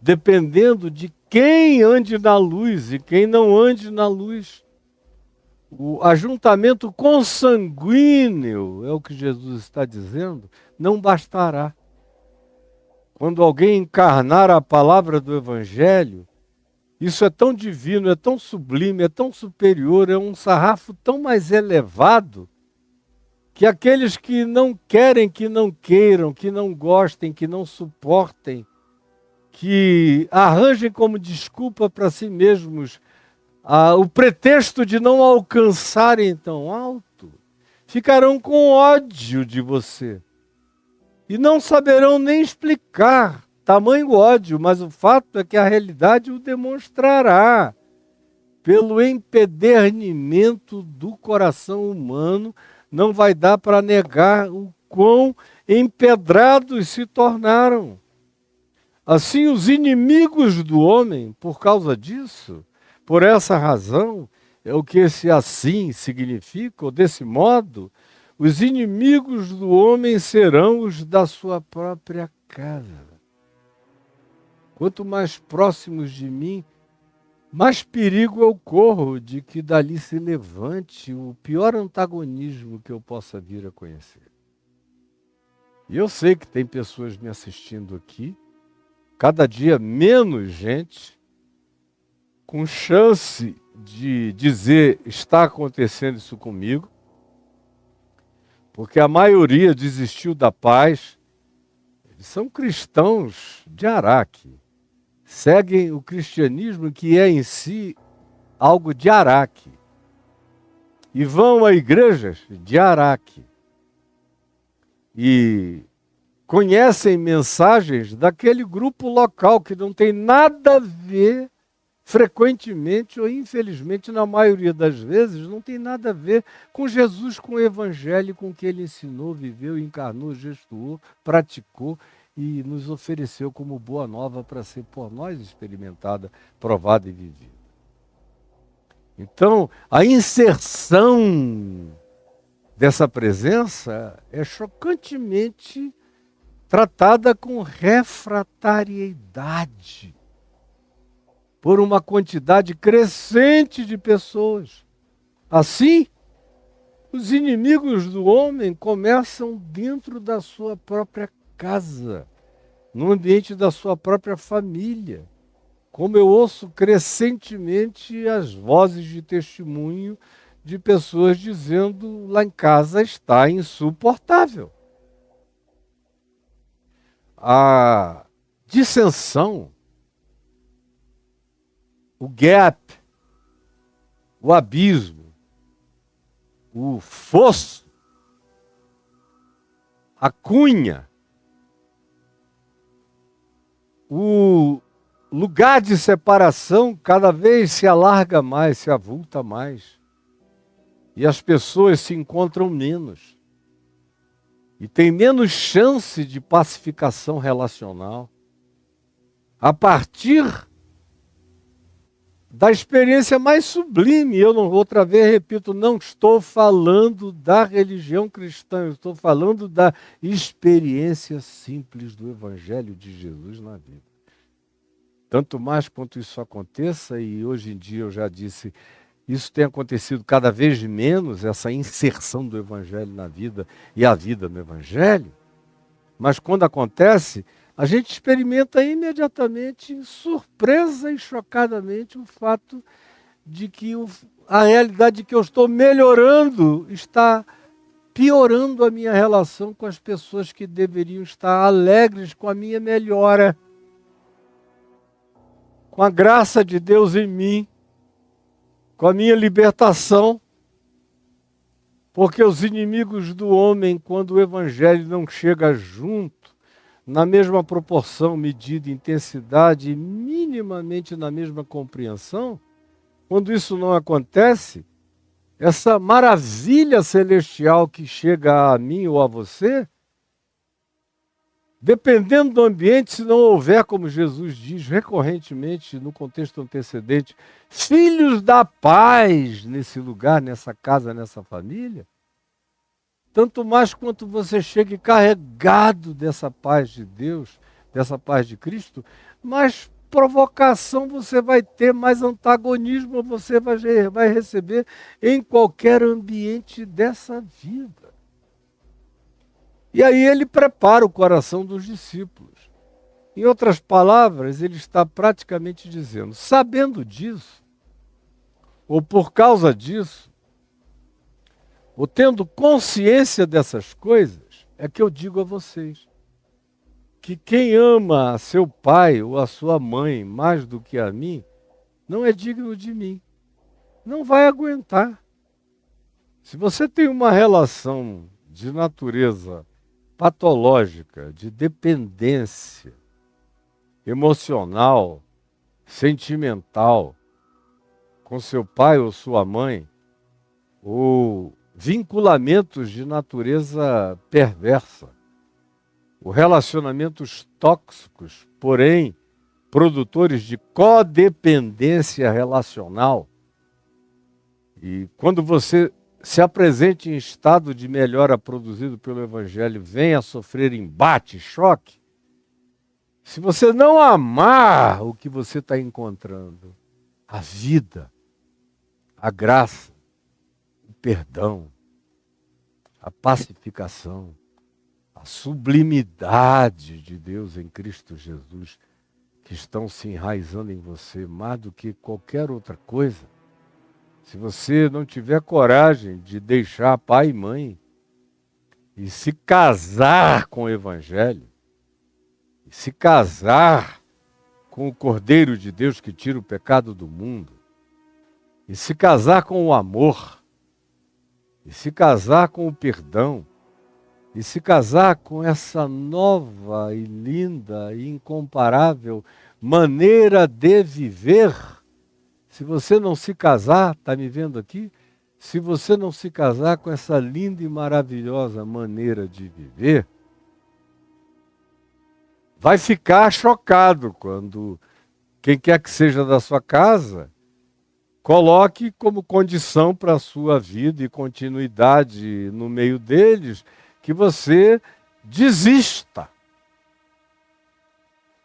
dependendo de quem ande na luz e quem não ande na luz. O ajuntamento consanguíneo, é o que Jesus está dizendo, não bastará. Quando alguém encarnar a palavra do Evangelho, isso é tão divino, é tão sublime, é tão superior, é um sarrafo tão mais elevado, que aqueles que não querem, que não queiram, que não gostem, que não suportem, que arranjem como desculpa para si mesmos o pretexto de não alcançarem tão alto, ficarão com ódio de você. E não saberão nem explicar tamanho ódio, mas o fato é que a realidade o demonstrará pelo empedernimento do coração humano. Não vai dar para negar o quão empedrados se tornaram. Assim, os inimigos do homem, por causa disso, por essa razão, é o que esse assim significa, ou desse modo, os inimigos do homem serão os da sua própria casa. Quanto mais próximos de mim, mais perigo eu corro de que dali se levante o pior antagonismo que eu possa vir a conhecer. E eu sei que tem pessoas me assistindo aqui, cada dia menos gente, com chance de dizer: está acontecendo isso comigo, porque a maioria desistiu da paz. Eles são cristãos de Araque, seguem o cristianismo que é em si algo de Araque, e vão a igrejas de Araque, e conhecem mensagens daquele grupo local que não tem nada a ver, frequentemente ou infelizmente na maioria das vezes, não tem nada a ver com Jesus, com o Evangelho, com o que ele ensinou, viveu, encarnou, gestuou, praticou e nos ofereceu como boa nova para ser por nós experimentada, provada e vivida. Então, a inserção dessa presença é chocantemente tratada com refratariedade por uma quantidade crescente de pessoas. Assim, os inimigos do homem começam dentro da sua própria casa, no ambiente da sua própria família. Como eu ouço crescentemente as vozes de testemunho de pessoas dizendo: lá em casa está insuportável. A dissensão, o gap, o abismo, o fosso, a cunha, o lugar de separação cada vez se alarga mais, se avulta mais. E as pessoas se encontram menos. E tem menos chance de pacificação relacional. A partir da experiência mais sublime, eu não outra vez repito, não estou falando da religião cristã, eu estou falando da experiência simples do Evangelho de Jesus na vida. Tanto mais quanto isso aconteça, e hoje em dia eu já disse, isso tem acontecido cada vez menos, essa inserção do Evangelho na vida e a vida no Evangelho, mas quando acontece, a gente experimenta imediatamente, surpresa e chocadamente, o fato de que a realidade que eu estou melhorando está piorando a minha relação com as pessoas que deveriam estar alegres com a minha melhora, com a graça de Deus em mim, com a minha libertação, porque os inimigos do homem, quando o Evangelho não chega junto, na mesma proporção, medida, intensidade, e minimamente na mesma compreensão, quando isso não acontece, essa maravilha celestial que chega a mim ou a você, dependendo do ambiente, se não houver, como Jesus diz recorrentemente no contexto antecedente, filhos da paz nesse lugar, nessa casa, nessa família, tanto mais quanto você chegue carregado dessa paz de Deus, dessa paz de Cristo, mais provocação você vai ter, mais antagonismo você vai receber em qualquer ambiente dessa vida. E aí ele prepara o coração dos discípulos. Em outras palavras, ele está praticamente dizendo, sabendo disso, ou por causa disso, ou tendo consciência dessas coisas, é que eu digo a vocês que quem ama a seu pai ou a sua mãe mais do que a mim, não é digno de mim. Não vai aguentar. Se você tem uma relação de natureza patológica, de dependência emocional, sentimental, com seu pai ou sua mãe, ou vinculamentos de natureza perversa, ou relacionamentos tóxicos, porém produtores de codependência relacional, e quando você se apresente em estado de melhora produzido pelo Evangelho, venha a sofrer embate, choque, se você não amar o que você está encontrando, a vida, a graça, o perdão, a pacificação, a sublimidade de Deus em Cristo Jesus, que estão se enraizando em você mais do que qualquer outra coisa, se você não tiver coragem de deixar pai e mãe e se casar com o Evangelho, e se casar com o Cordeiro de Deus que tira o pecado do mundo, e se casar com o amor, e se casar com o perdão, e se casar com essa nova e linda e incomparável maneira de viver. Se você não se casar, está me vendo aqui? Se você não se casar com essa linda e maravilhosa maneira de viver, vai ficar chocado quando quem quer que seja da sua casa coloque como condição para a sua vida e continuidade no meio deles que você desista.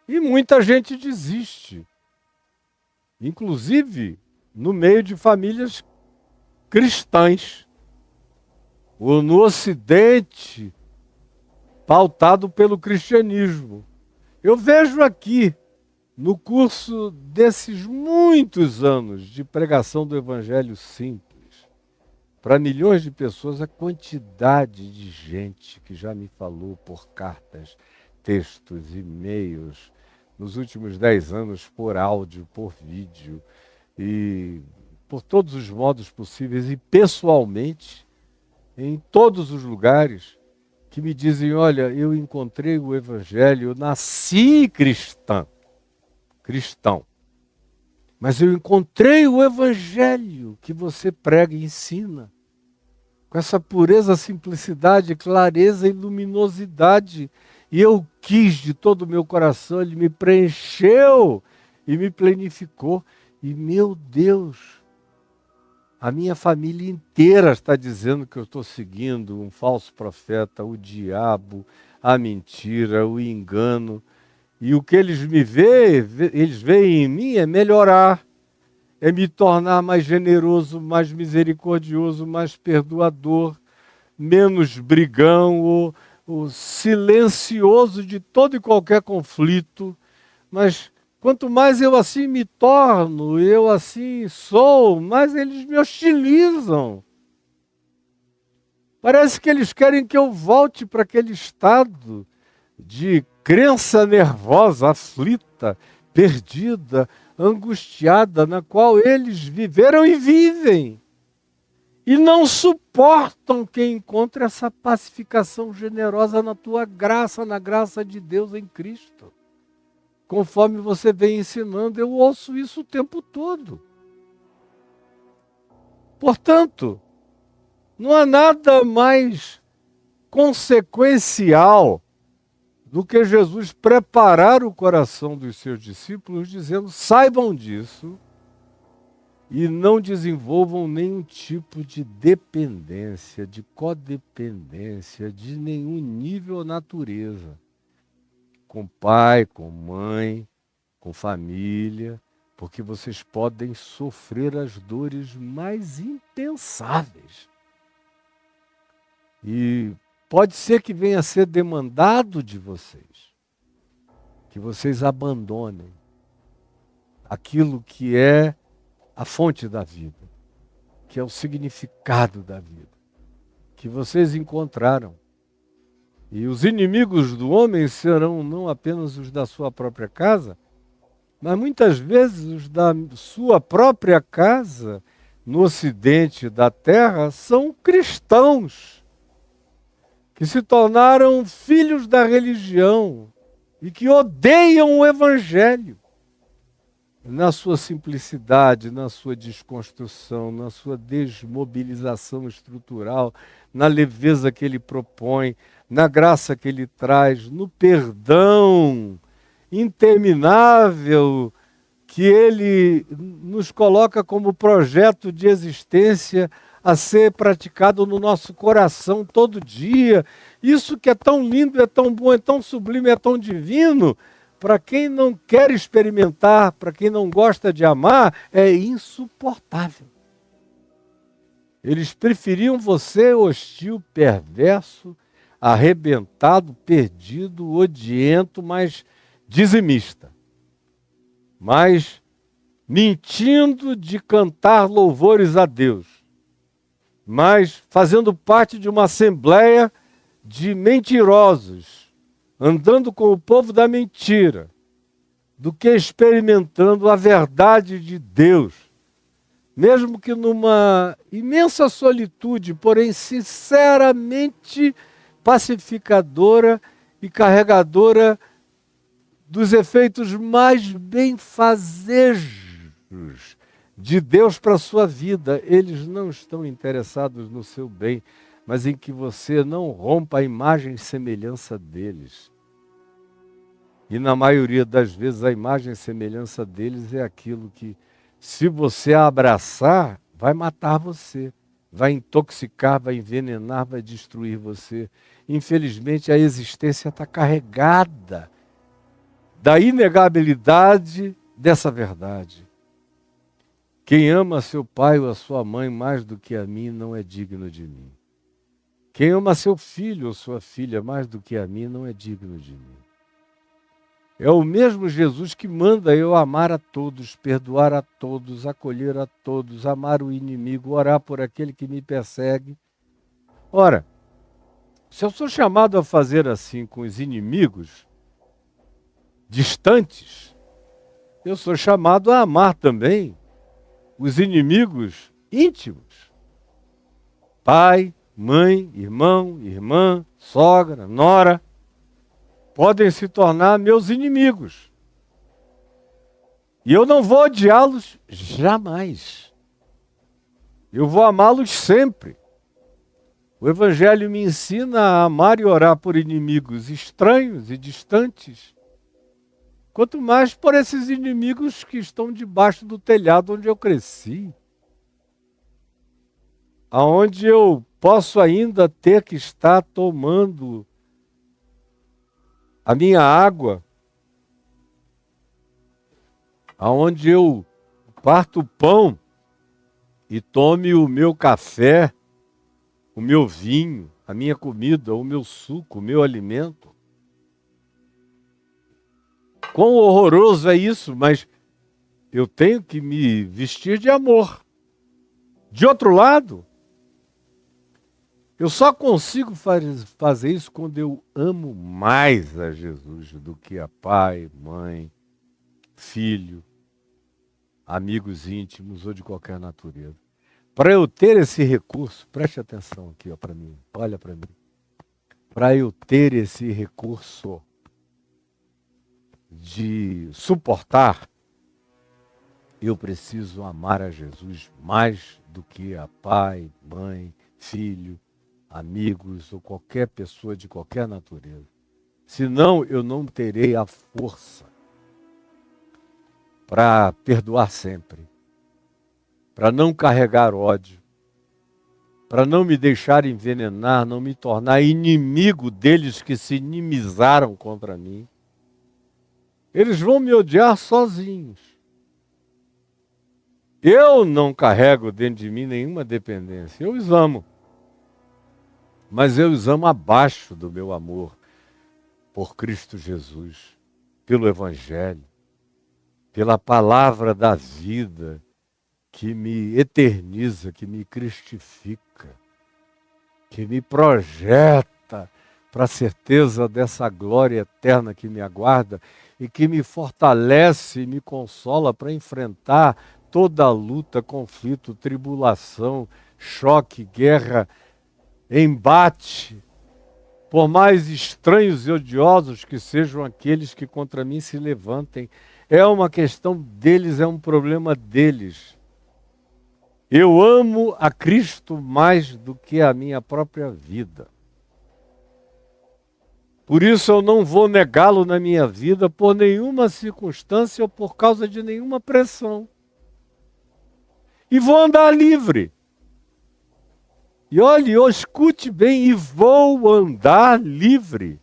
E muita gente desiste. Inclusive no meio de famílias cristãs, ou no Ocidente, pautado pelo cristianismo. Eu vejo aqui, no curso desses muitos anos de pregação do Evangelho simples, para milhões de pessoas, a quantidade de gente que já me falou por cartas, textos, e-mails, nos últimos 10 anos, por áudio, por vídeo, e por todos os modos possíveis, e pessoalmente, em todos os lugares, que me dizem, olha, eu encontrei o Evangelho, eu nasci cristão, mas eu encontrei o Evangelho que você prega e ensina, com essa pureza, simplicidade, clareza e luminosidade, e eu quis de todo o meu coração, ele me preencheu e me plenificou, e meu Deus, a minha família inteira está dizendo que eu estou seguindo um falso profeta, o diabo, a mentira, o engano. E o que eles eles veem em mim é melhorar, é me tornar mais generoso, mais misericordioso, mais perdoador, menos brigão, o silencioso de todo e qualquer conflito. Mas quanto mais eu assim me torno, eu assim sou, mais eles me hostilizam. Parece que eles querem que eu volte para aquele estado de crença nervosa, aflita, perdida, angustiada, na qual eles viveram e vivem. e não suportam que encontre essa pacificação generosa na tua graça, na graça de Deus em Cristo. Conforme você vem ensinando, eu ouço isso o tempo todo. Portanto, não há nada mais consequencial do que Jesus preparar o coração dos seus discípulos, dizendo: saibam disso e não desenvolvam nenhum tipo de dependência, de codependência, de nenhum nível ou natureza. Com pai, com mãe, com família, porque vocês podem sofrer as dores mais impensáveis. E pode ser que venha a ser demandado de vocês, que vocês abandonem aquilo que é a fonte da vida, que é o significado da vida, que vocês encontraram. E os inimigos do homem serão não apenas os da sua própria casa, mas muitas vezes os da sua própria casa, no ocidente da terra, são cristãos, que se tornaram filhos da religião e que odeiam o Evangelho. Na sua simplicidade, na sua desconstrução, na sua desmobilização estrutural, na leveza que ele propõe, na graça que ele traz, no perdão interminável que ele nos coloca como projeto de existência a ser praticado no nosso coração todo dia. Isso que é tão lindo, é tão bom, é tão sublime, é tão divino, para quem não quer experimentar, para quem não gosta de amar, é insuportável. Eles preferiam você hostil, perverso, arrebentado, perdido, odiento, mas dizimista. Mas mentindo de cantar louvores a Deus. Mas fazendo parte de uma assembleia de mentirosos, andando com o povo da mentira, do que experimentando a verdade de Deus, mesmo que numa imensa solitude, porém sinceramente pacificadora e carregadora dos efeitos mais benfazejos de Deus para a sua vida. Eles não estão interessados no seu bem, mas em que você não rompa a imagem e semelhança deles. E na maioria das vezes a imagem e semelhança deles é aquilo que, se você a abraçar, vai matar você, vai intoxicar, vai envenenar, vai destruir você. Infelizmente a existência está carregada da inegabilidade dessa verdade. Quem ama seu pai ou a sua mãe mais do que a mim não é digno de mim. Quem ama seu filho ou sua filha mais do que a mim não é digno de mim. É o mesmo Jesus que manda eu amar a todos, perdoar a todos, acolher a todos, amar o inimigo, orar por aquele que me persegue. Ora, se eu sou chamado a fazer assim com os inimigos distantes, eu sou chamado a amar também os inimigos íntimos. Pai, mãe, irmão, irmã, sogra, nora, podem se tornar meus inimigos. E eu não vou odiá-los jamais. Eu vou amá-los sempre. O Evangelho me ensina a amar e orar por inimigos estranhos e distantes, quanto mais por esses inimigos que estão debaixo do telhado onde eu cresci, aonde eu posso ainda ter que estar tomando a minha água, aonde eu parto o pão e tome o meu café, o meu vinho, a minha comida, o meu suco, o meu alimento. Quão horroroso é isso, mas eu tenho que me vestir de amor. De outro lado, eu só consigo fazer isso quando eu amo mais a Jesus do que a pai, mãe, filho, amigos íntimos ou de qualquer natureza. Para eu ter esse recurso, preste atenção aqui para mim, olha para mim. Para eu ter esse recurso de suportar, eu preciso amar a Jesus mais do que a pai, mãe, filho, amigos ou qualquer pessoa de qualquer natureza. Senão eu não terei a força para perdoar sempre, para não carregar ódio, para não me deixar envenenar, não me tornar inimigo deles que se inimizaram contra mim. Eles vão me odiar sozinhos. Eu não carrego dentro de mim nenhuma dependência. Eu os amo. Mas eu os amo abaixo do meu amor por Cristo Jesus, pelo Evangelho, pela palavra da vida que me eterniza, que me cristifica, que me projeta para a certeza dessa glória eterna que me aguarda e que me fortalece e me consola para enfrentar toda a luta, conflito, tribulação, choque, guerra, embate, por mais estranhos e odiosos que sejam aqueles que contra mim se levantem. É uma questão deles, é um problema deles. Eu amo a Cristo mais do que a minha própria vida. Por isso eu não vou negá-lo na minha vida por nenhuma circunstância ou por causa de nenhuma pressão. E vou andar livre. E olhe, escute bem, e vou andar livre.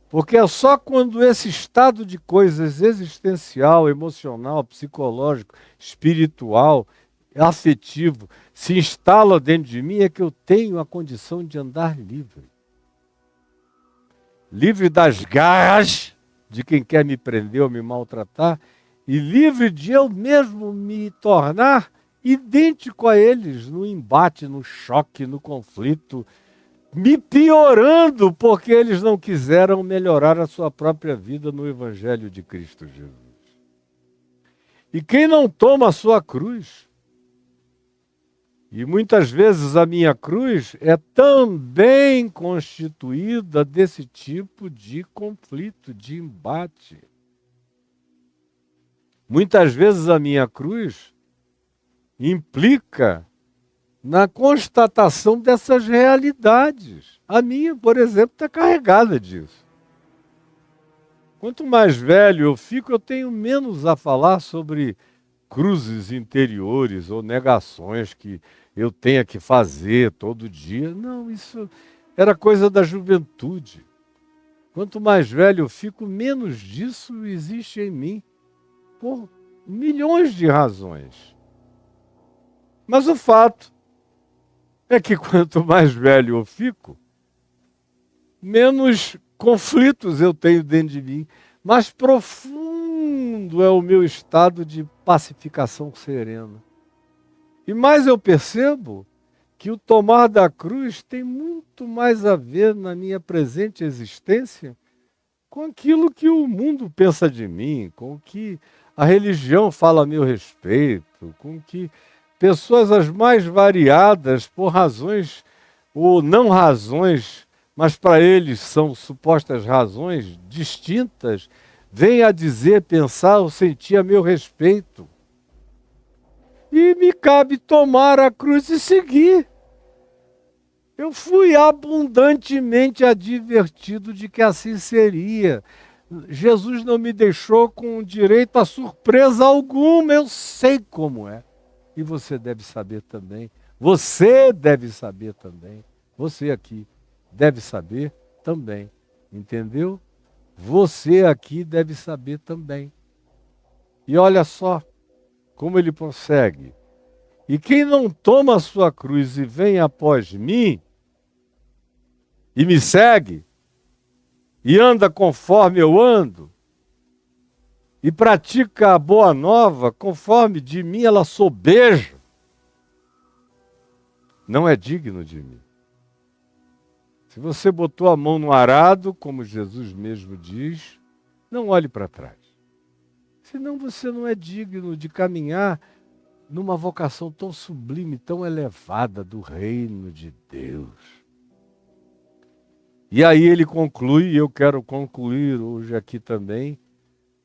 Porque é só quando esse estado de coisas existencial, emocional, psicológico, espiritual, afetivo, se instala dentro de mim, é que eu tenho a condição de andar livre. Livre das garras de quem quer me prender ou me maltratar, e livre de eu mesmo me tornar idêntico a eles no embate, no choque, no conflito, me piorando porque eles não quiseram melhorar a sua própria vida no Evangelho de Cristo Jesus. E quem não toma a sua cruz, e muitas vezes a minha cruz é também constituída desse tipo de conflito, de embate. Muitas vezes a minha cruz implica na constatação dessas realidades. A minha, por exemplo, está carregada disso. Quanto mais velho eu fico, eu tenho menos a falar sobre cruzes interiores ou negações que eu tenha que fazer todo dia. Não, isso era coisa da juventude. Quanto mais velho eu fico, menos disso existe em mim, por milhões de razões. Mas o fato é que quanto mais velho eu fico, menos conflitos eu tenho dentro de mim, mais profundo é o meu estado de pacificação serena. E mais eu percebo que o tomar da cruz tem muito mais a ver na minha presente existência com aquilo que o mundo pensa de mim, com o que a religião fala a meu respeito, com o que pessoas as mais variadas, por razões ou não razões, mas para eles são supostas razões distintas, vêm a dizer, pensar ou sentir a meu respeito. E me cabe tomar a cruz e seguir. Eu fui abundantemente advertido de que assim seria. Jesus não me deixou com direito a surpresa alguma, eu sei como é. E você deve saber também. Você deve saber também. Você aqui deve saber também. Entendeu? Você aqui deve saber também. E olha só como ele prossegue. E quem não toma a sua cruz e vem após mim, e me segue, e anda conforme eu ando, e pratica a boa nova, conforme de mim ela sobeja, não é digno de mim. Se você botou a mão no arado, como Jesus mesmo diz, não olhe para trás. Senão você não é digno de caminhar numa vocação tão sublime, tão elevada do reino de Deus. E aí ele conclui, e eu quero concluir hoje aqui também.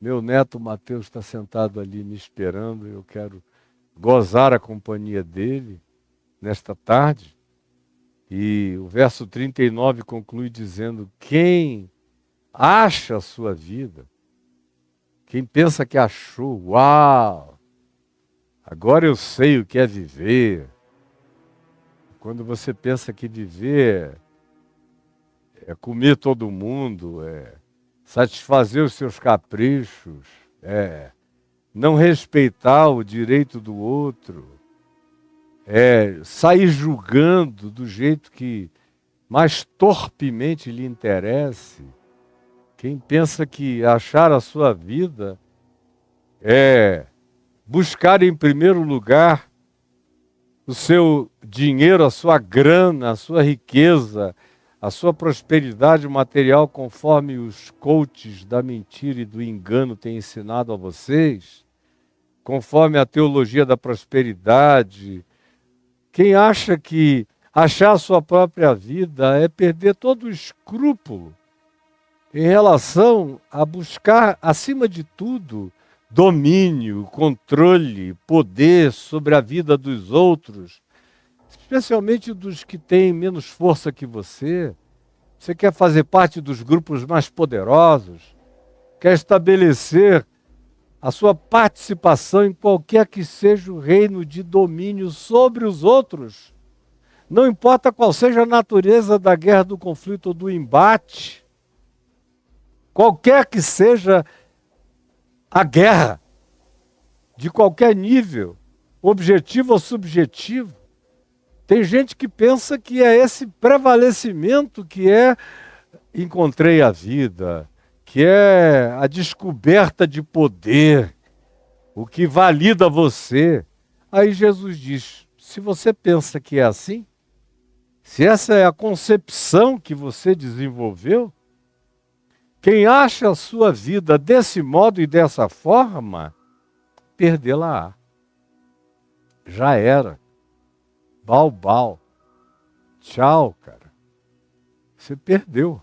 Meu neto Mateus está sentado ali me esperando, eu quero gozar a companhia dele nesta tarde. E o verso 39 conclui dizendo: quem acha a sua vida, quem pensa que achou, uau, agora eu sei o que é viver. Quando você pensa que viver é comer todo mundo, é satisfazer os seus caprichos, é não respeitar o direito do outro, é sair julgando do jeito que mais torpemente lhe interesse. Quem pensa que achar a sua vida é buscar em primeiro lugar o seu dinheiro, a sua grana, a sua riqueza, a sua prosperidade material, conforme os coaches da mentira e do engano têm ensinado a vocês, conforme a teologia da prosperidade. Quem acha que achar a sua própria vida é perder todo o escrúpulo em relação a buscar, acima de tudo, domínio, controle, poder sobre a vida dos outros, especialmente dos que têm menos força que você. Você quer fazer parte dos grupos mais poderosos, quer estabelecer a sua participação em qualquer que seja o reino de domínio sobre os outros. Não importa qual seja a natureza da guerra, do conflito ou do embate, qualquer que seja a guerra, de qualquer nível, objetivo ou subjetivo, tem gente que pensa que é esse prevalecimento que é encontrei a vida, que é a descoberta de poder, o que valida você. Aí Jesus diz, se você pensa que é assim, se essa é a concepção que você desenvolveu, quem acha a sua vida desse modo e dessa forma, perdê-la-á. Já era. Bau. Tchau, cara. Você perdeu.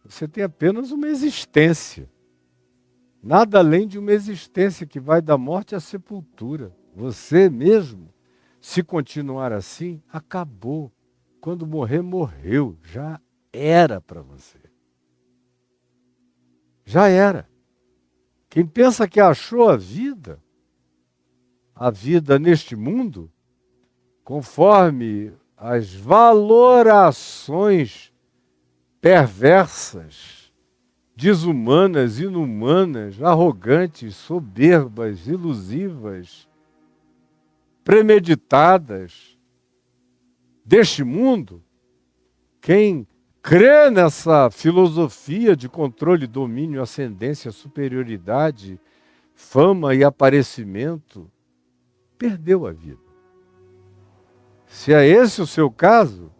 Você tem apenas uma existência. Nada além de uma existência que vai da morte à sepultura. Você mesmo, se continuar assim, acabou. Quando morrer, morreu. Já era para você. Já era. Quem pensa que achou a vida neste mundo, conforme as valorações perversas, desumanas, inumanas, arrogantes, soberbas, ilusivas, premeditadas deste mundo, quem crê nessa filosofia de controle, domínio, ascendência, superioridade, fama e aparecimento, perdeu a vida. Se é esse o seu caso,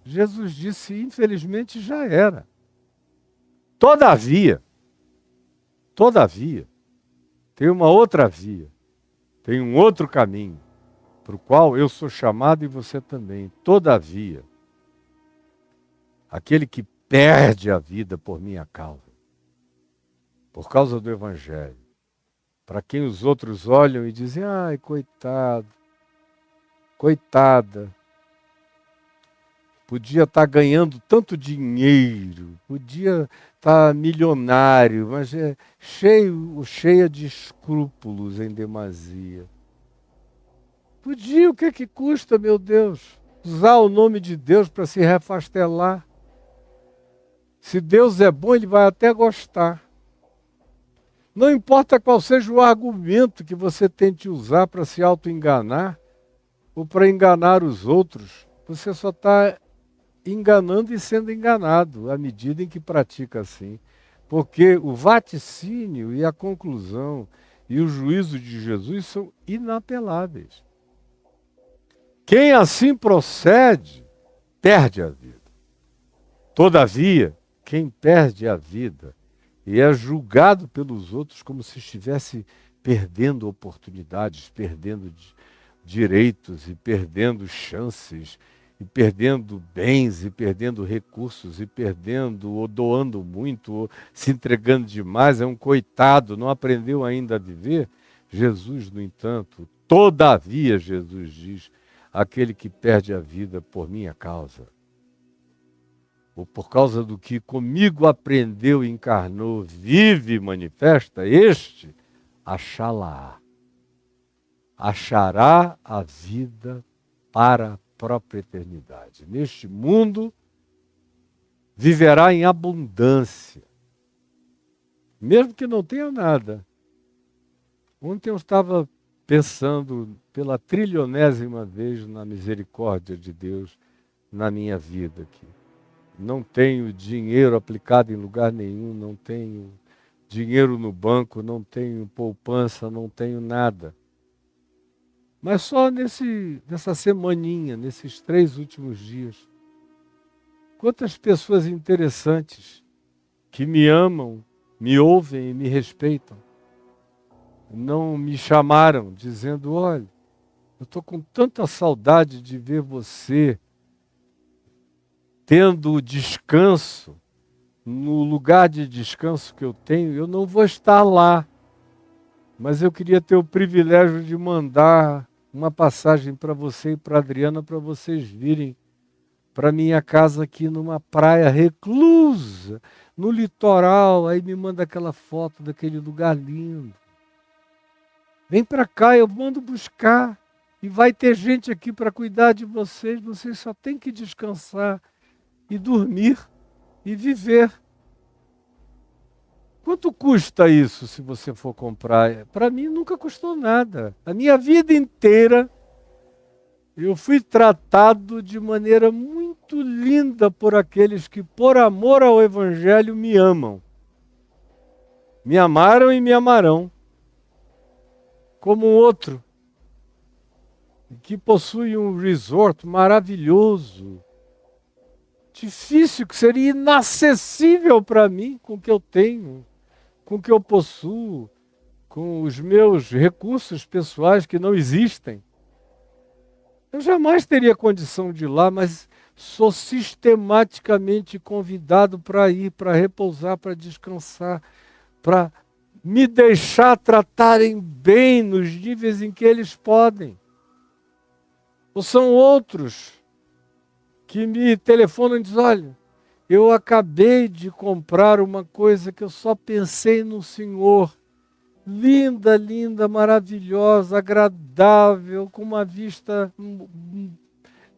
Jesus disse, infelizmente já era. Todavia, tem uma outra via, tem um outro caminho, para o qual eu sou chamado e você também. Todavia, aquele que perde a vida por minha causa, por causa do Evangelho, para quem os outros olham e dizem, ai, coitado, coitada, podia estar ganhando tanto dinheiro, podia estar milionário, mas é cheia de escrúpulos em demasia. Podia, o que é que custa, meu Deus? Usar o nome de Deus para se refastelar. Se Deus é bom, Ele vai até gostar. Não importa qual seja o argumento que você tente usar para se auto-enganar ou para enganar os outros, você só está enganando e sendo enganado à medida em que pratica assim. Porque o vaticínio e a conclusão e o juízo de Jesus são inapeláveis. Quem assim procede, perde a vida. Todavia, quem perde a vida e é julgado pelos outros como se estivesse perdendo oportunidades, perdendo direitos e perdendo chances, e perdendo bens, e perdendo recursos, e perdendo, ou doando muito, ou se entregando demais, é um coitado, não aprendeu ainda a viver. Jesus, no entanto, todavia, Jesus diz, aquele que perde a vida por minha causa, ou por causa do que comigo aprendeu e encarnou, vive e manifesta, este achá-la-á. Achará a vida para a própria eternidade. Neste mundo, viverá em abundância, mesmo que não tenha nada. Ontem eu estava pensando pela trilionésima vez na misericórdia de Deus na minha vida aqui. Não tenho dinheiro aplicado em lugar nenhum, não tenho dinheiro no banco, não tenho poupança, não tenho nada. Mas só nessa semaninha, nesses 3 últimos dias, quantas pessoas interessantes que me amam, me ouvem e me respeitam, não me chamaram dizendo, olha, eu estou com tanta saudade de ver você tendo descanso, no lugar de descanso que eu tenho, eu não vou estar lá, mas eu queria ter o privilégio de mandar uma passagem para você e para a Adriana, para vocês virem para minha casa aqui numa praia reclusa, no litoral, aí me manda aquela foto daquele lugar lindo. Vem para cá, eu mando buscar, e vai ter gente aqui para cuidar de vocês só têm que descansar e dormir e viver. Quanto custa isso se você for comprar? Para mim nunca custou nada. A minha vida inteira eu fui tratado de maneira muito linda por aqueles que, por amor ao Evangelho, me amam. Me amaram e me amarão. Como um outro que possui um resort maravilhoso, difícil, que seria inacessível para mim, com o que eu tenho, com o que eu possuo, com os meus recursos pessoais que não existem. Eu jamais teria condição de ir lá, mas sou sistematicamente convidado para ir, para repousar, para descansar, para me deixar tratarem bem nos níveis em que eles podem. Ou são outros que me telefonam e dizem, olha, eu acabei de comprar uma coisa que eu só pensei no Senhor. Linda, linda, maravilhosa, agradável, com uma vista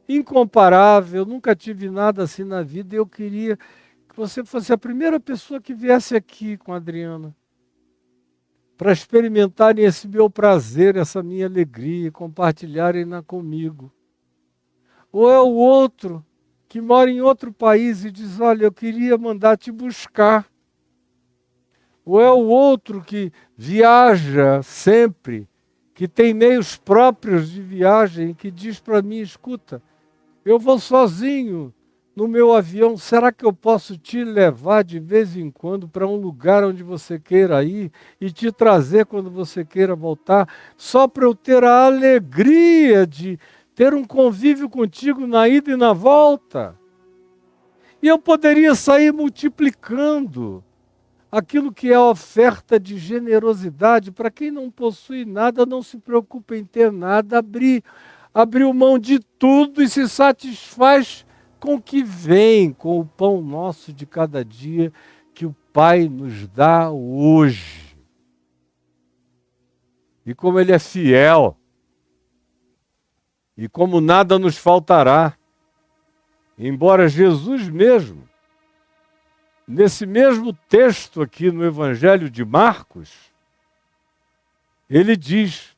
incomparável. Nunca tive nada assim na vida e eu queria que você fosse a primeira pessoa que viesse aqui com a Adriana para experimentarem esse meu prazer, essa minha alegria, compartilharem-na comigo. Ou é o outro que mora em outro país e diz, olha, eu queria mandar te buscar. Ou é o outro que viaja sempre, que tem meios próprios de viagem, que diz para mim, escuta, eu vou sozinho no meu avião, será que eu posso te levar de vez em quando para um lugar onde você queira ir e te trazer quando você queira voltar, só para eu ter a alegria de ter um convívio contigo na ida e na volta? E eu poderia sair multiplicando aquilo que é a oferta de generosidade. Para quem não possui nada, não se preocupa em ter nada, abriu mão de tudo e se satisfaz com o que vem, com o pão nosso de cada dia que o Pai nos dá hoje. E como Ele é fiel, e como nada nos faltará, embora Jesus mesmo, nesse mesmo texto aqui no Evangelho de Marcos, ele diz,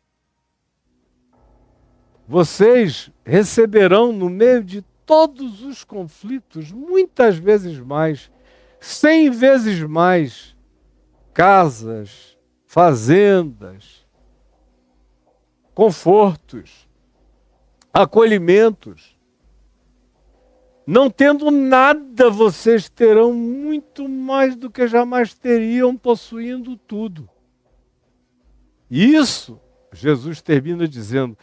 vocês receberão no meio de todos os conflitos, muitas vezes mais, 100 vezes mais, casas, fazendas, confortos, acolhimentos. Não tendo nada, vocês terão muito mais do que jamais teriam possuindo tudo. E isso, Jesus termina dizendo,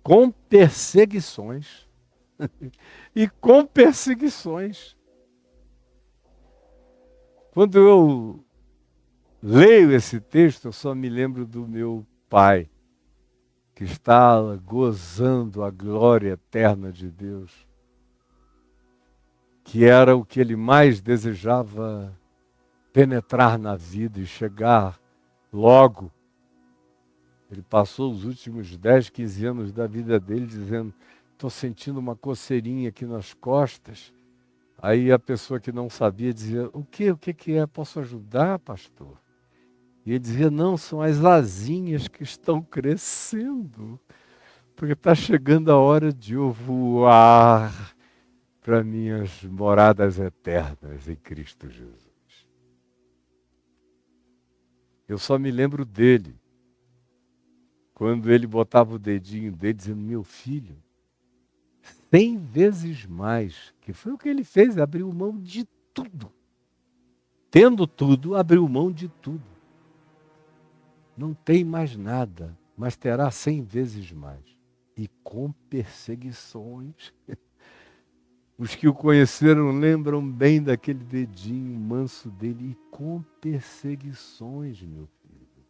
com perseguições. E com perseguições. Quando eu leio esse texto, eu só me lembro do meu pai, que está gozando a glória eterna de Deus, que era o que ele mais desejava penetrar na vida e chegar logo. Ele passou os últimos 10, 15 anos da vida dele dizendo, estou sentindo uma coceirinha aqui nas costas. Aí a pessoa que não sabia dizia, o que é? Posso ajudar, pastor? E ele dizia, não, são as asinhas que estão crescendo, porque está chegando a hora de eu voar para minhas moradas eternas em Cristo Jesus. Eu só me lembro dele, quando ele botava o dedinho dele dizendo, meu filho, 100 vezes mais, que foi o que ele fez, abriu mão de tudo. Tendo tudo, abriu mão de tudo. Não tem mais nada, mas terá 100 vezes mais. E com perseguições. Os que o conheceram lembram bem daquele dedinho manso dele. E com perseguições, meu filho.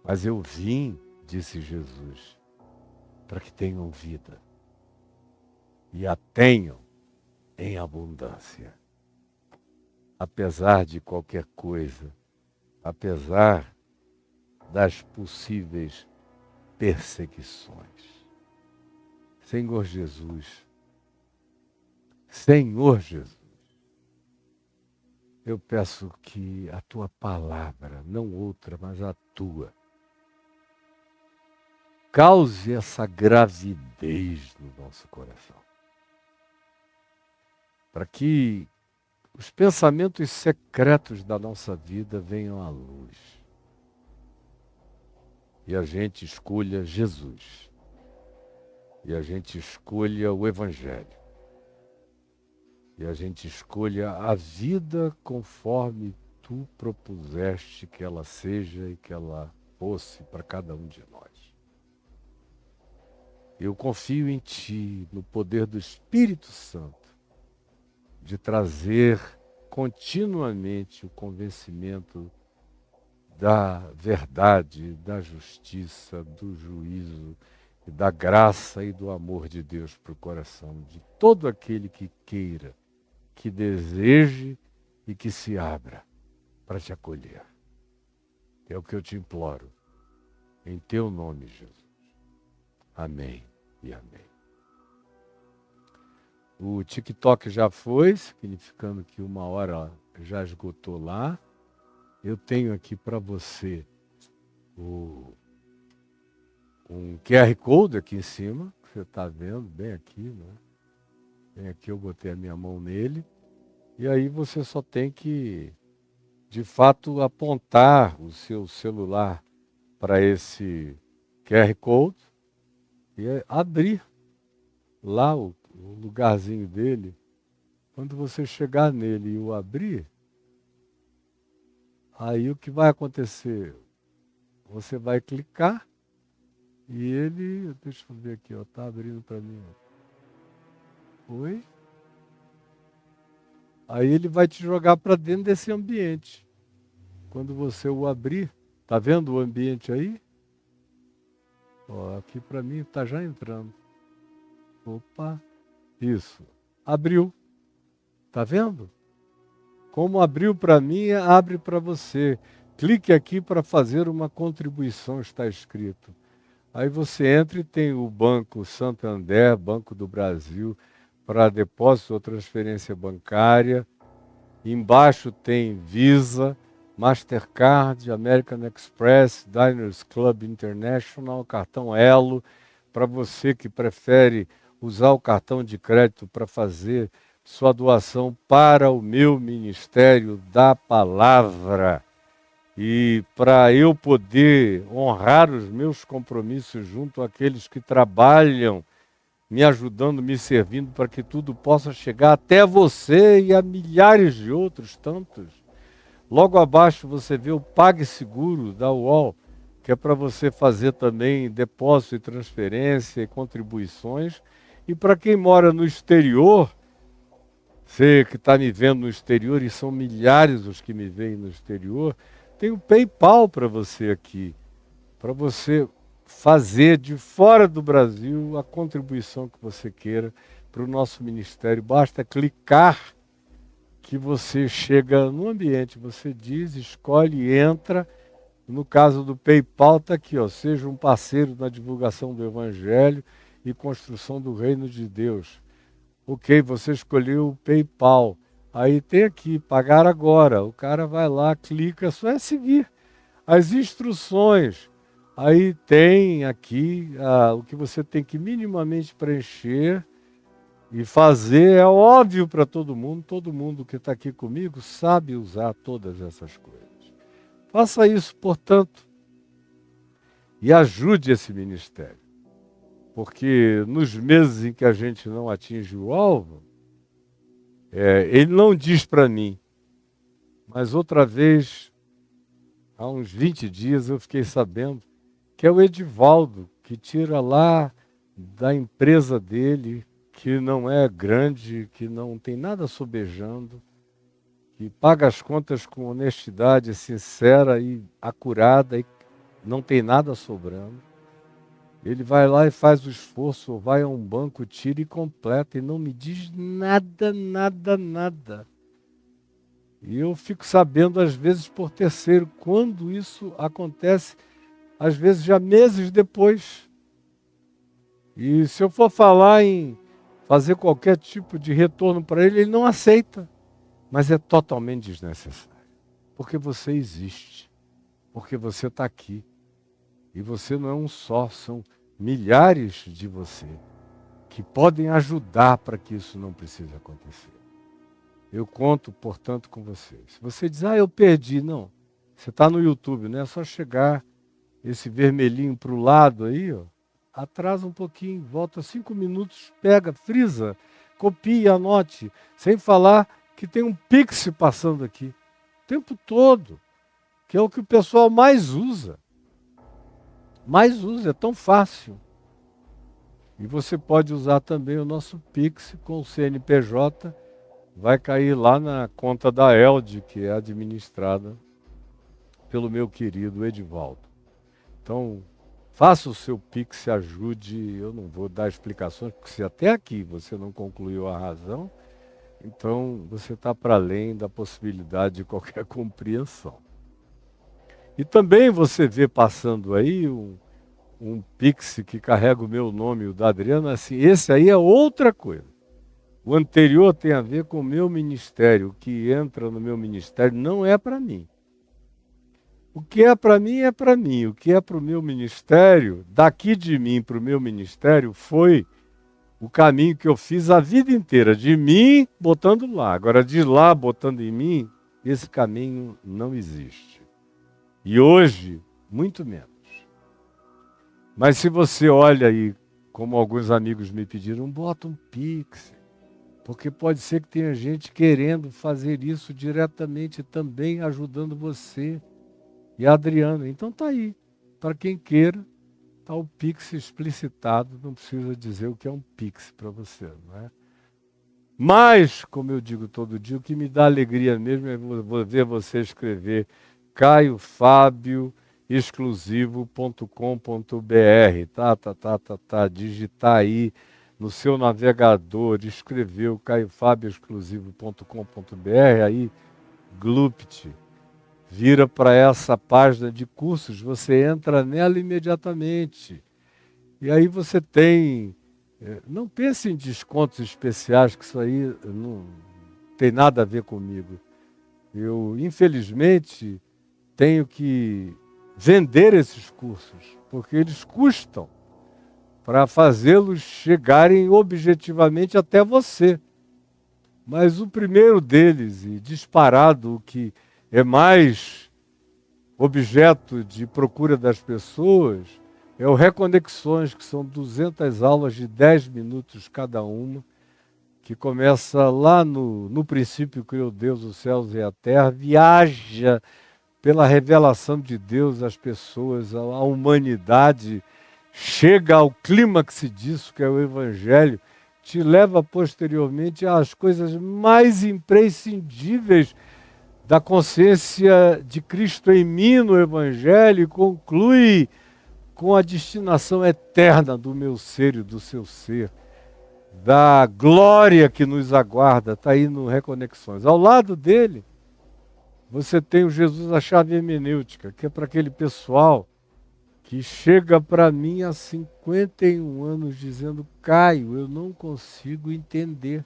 Mas eu vim, disse Jesus, para que tenham vida. E a tenham em abundância. Apesar de qualquer coisa, apesar das possíveis perseguições. Senhor Jesus, eu peço que a tua palavra, não outra, mas a tua, cause essa gravidez no nosso coração. Para que os pensamentos secretos da nossa vida venham à luz. E a gente escolha Jesus. E a gente escolha o Evangelho. E a gente escolha a vida conforme tu propuseste que ela seja e que ela fosse para cada um de nós. Eu confio em ti, no poder do Espírito Santo, de trazer continuamente o convencimento da verdade, da justiça, do juízo, e da graça e do amor de Deus para o coração de todo aquele que queira, que deseje e que se abra para te acolher. É o que eu te imploro, em teu nome, Jesus. Amém e amém. O TikTok já foi, significando que 1 hora já esgotou lá. Eu tenho aqui para você um QR Code aqui em cima, que você está vendo, bem aqui, né? Bem aqui eu botei a minha mão nele. E aí você só tem que, de fato, apontar o seu celular para esse QR Code e abrir lá o lugarzinho dele. Quando você chegar nele e o abrir, aí o que vai acontecer? Você vai clicar e ele, deixa eu ver aqui, está abrindo para mim. Oi? Aí ele vai te jogar para dentro desse ambiente. Quando você o abrir, tá vendo o ambiente aí? Ó, aqui para mim está já entrando. Opa, isso. Abriu. Tá vendo? Como abriu para mim, abre para você. Clique aqui para fazer uma contribuição, está escrito. Aí você entra e tem o Banco Santander, Banco do Brasil, para depósito ou transferência bancária. Embaixo tem Visa, Mastercard, American Express, Diners Club International, cartão Elo. Para você que prefere usar o cartão de crédito para fazer sua doação para o meu ministério da palavra. E para eu poder honrar os meus compromissos junto àqueles que trabalham, me ajudando, me servindo, para que tudo possa chegar até você e a milhares de outros tantos. Logo abaixo você vê o PagSeguro da UOL, que é para você fazer também depósito e transferência e contribuições. E para quem mora no exterior, você que está me vendo no exterior, e são milhares os que me veem no exterior, tem o PayPal para você aqui, para você fazer de fora do Brasil a contribuição que você queira para o nosso ministério. Basta clicar que você chega no ambiente, você diz, escolhe, entra. No caso do PayPal está aqui, ó, seja um parceiro na divulgação do Evangelho e construção do Reino de Deus. Ok, você escolheu o PayPal. Aí tem aqui, pagar agora. O cara vai lá, clica, só é seguir as instruções. Aí tem aqui o que você tem que minimamente preencher e fazer. É óbvio para todo mundo que está aqui comigo sabe usar todas essas coisas. Faça isso, portanto, e ajude esse ministério. Porque nos meses em que a gente não atinge o alvo, ele não diz para mim, mas outra vez, há uns 20 dias, eu fiquei sabendo que é o Edivaldo, que tira lá da empresa dele, que não é grande, que não tem nada sobejando, que paga as contas com honestidade sincera e acurada e não tem nada sobrando. Ele vai lá e faz o esforço, ou vai a um banco, tira e completa, e não me diz nada, nada, nada. E eu fico sabendo, às vezes, por terceiro, quando isso acontece, às vezes já meses depois. E se eu for falar em fazer qualquer tipo de retorno para ele, ele não aceita. Mas é totalmente desnecessário. Porque você existe. Porque você está aqui. E você não é um só, são milhares de você que podem ajudar para que isso não precise acontecer. Eu conto, portanto, com você. Se você diz, eu perdi, não. Você está no YouTube, né? É só chegar esse vermelhinho para o lado aí, ó, atrasa um pouquinho, volta 5 minutos, pega, frisa, copia, anote, sem falar que tem um Pix passando aqui o tempo todo, que é o que o pessoal mais usa. É tão fácil. E você pode usar também o nosso Pix com o CNPJ, vai cair lá na conta da Elde, que é administrada pelo meu querido Edivaldo. Então, faça o seu Pix, ajude. Eu não vou dar explicações, porque se até aqui você não concluiu a razão, então você está para além da possibilidade de qualquer compreensão. E também você vê passando aí um Pix que carrega o meu nome, o da Adriana, assim, esse aí é outra coisa. O anterior tem a ver com o meu ministério. O que entra no meu ministério não é para mim. O que é para mim é para mim. O que é para o meu ministério, daqui de mim para o meu ministério, foi o caminho que eu fiz a vida inteira. De mim, botando lá. Agora, de lá, botando em mim, esse caminho não existe. E hoje, muito menos. Mas se você olha aí, como alguns amigos me pediram, bota um Pix. Porque pode ser que tenha gente querendo fazer isso diretamente também, ajudando você e a Adriana. Então tá aí. Para quem queira, tá o Pix explicitado. Não precisa dizer o que é um Pix para você, não é? Mas, como eu digo todo dia, o que me dá alegria mesmo é ver você escrever caiofabioexclusivo.com.br, digitar aí no seu navegador, escrever o caiofabioexclusivo.com.br, aí glupt, vira para essa página de cursos, você entra nela imediatamente. E aí você tem, não pense em descontos especiais, que isso aí não tem nada a ver comigo. Eu, infelizmente, tenho que vender esses cursos, porque eles custam para fazê-los chegarem objetivamente até você. Mas o primeiro deles, e disparado, o que é mais objeto de procura das pessoas, é o Reconexões, que são 200 aulas de 10 minutos cada uma, que começa lá no princípio criou Deus os céus e a terra, viaja pela revelação de Deus às pessoas, à humanidade, chega ao clímax disso, que é o Evangelho, te leva posteriormente às coisas mais imprescindíveis da consciência de Cristo em mim no Evangelho, e conclui com a destinação eterna do meu ser e do seu ser, da glória que nos aguarda, está aí no Reconexões. Ao lado dele, você tem o Jesus, a chave hermenêutica, que é para aquele pessoal que chega para mim há 51 anos dizendo: Caio, eu não consigo entender.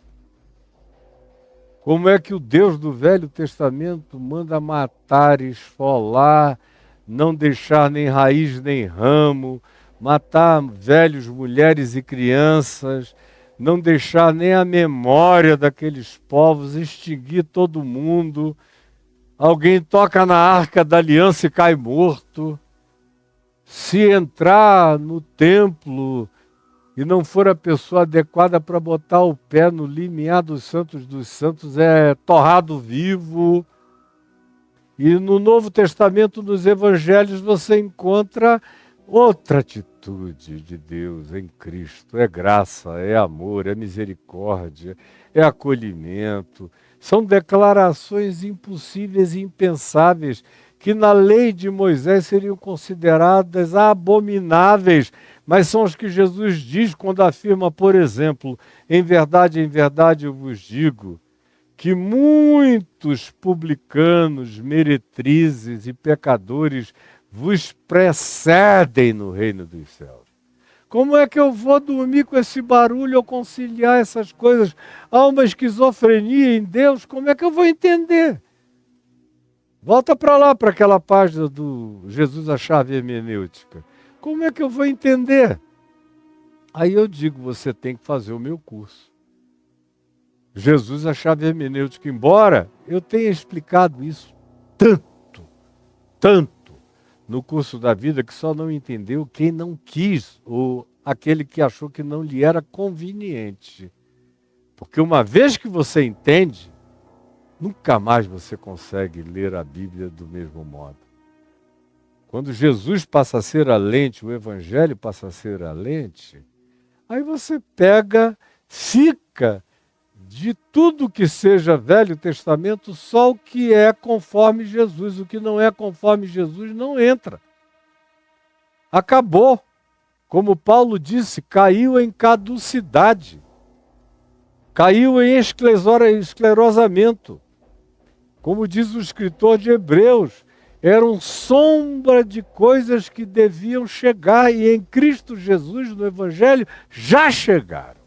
Como é que o Deus do Velho Testamento manda matar, esfolar, não deixar nem raiz nem ramo, matar velhos, mulheres e crianças, não deixar nem a memória daqueles povos, extinguir todo mundo. Alguém toca na arca da aliança e cai morto. Se entrar no templo e não for a pessoa adequada para botar o pé no limiar dos santos, é torrado vivo. E no Novo Testamento, nos Evangelhos, você encontra outra atitude de Deus em Cristo. É graça, é amor, é misericórdia, é acolhimento. São declarações impossíveis e impensáveis que na lei de Moisés seriam consideradas abomináveis, mas são os que Jesus diz quando afirma, por exemplo, em verdade eu vos digo, que muitos publicanos, meretrizes e pecadores vos precedem no reino dos céus. Como é que eu vou dormir com esse barulho ou conciliar essas coisas? Há uma esquizofrenia em Deus, como é que eu vou entender? Volta para lá, para aquela página do Jesus, a chave hermenêutica. Como é que eu vou entender? Aí eu digo, você tem que fazer o meu curso. Jesus, a chave hermenêutica, embora eu tenha explicado isso tanto no curso da vida, que só não entendeu quem não quis, ou aquele que achou que não lhe era conveniente. Porque uma vez que você entende, nunca mais você consegue ler a Bíblia do mesmo modo. Quando Jesus passa a ser a lente, o Evangelho passa a ser a lente, aí você fica de tudo que seja Velho Testamento, só o que é conforme Jesus. O que não é conforme Jesus não entra. Acabou. Como Paulo disse, caiu em caducidade. Caiu em esclerosamento. Como diz o escritor de Hebreus, eram sombra de coisas que deviam chegar, e em Cristo Jesus, no Evangelho, já chegaram.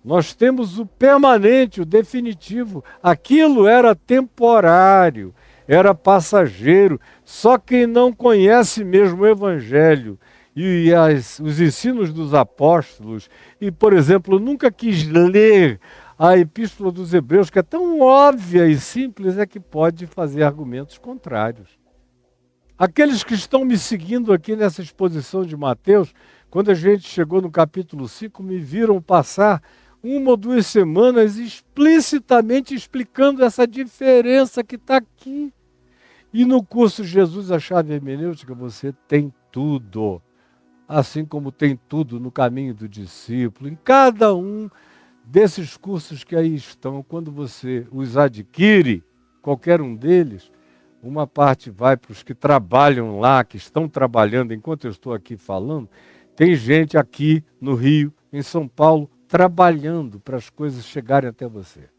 Nós temos o permanente, o definitivo. Aquilo era temporário, era passageiro. Só quem não conhece mesmo o Evangelho e os ensinos dos apóstolos, e, por exemplo, nunca quis ler a Epístola dos Hebreus, que é tão óbvia e simples, é que pode fazer argumentos contrários. Aqueles que estão me seguindo aqui nessa exposição de Mateus, quando a gente chegou no capítulo 5, me viram passar 1 ou 2 semanas explicitamente explicando essa diferença que está aqui. E no curso Jesus, a chave hermenêutica, você tem tudo. Assim como tem tudo no caminho do discípulo. Em cada um desses cursos que aí estão, quando você os adquire, qualquer um deles, uma parte vai para os que trabalham lá, que estão trabalhando enquanto eu estou aqui falando. Tem gente aqui no Rio, em São Paulo, trabalhando para as coisas chegarem até você.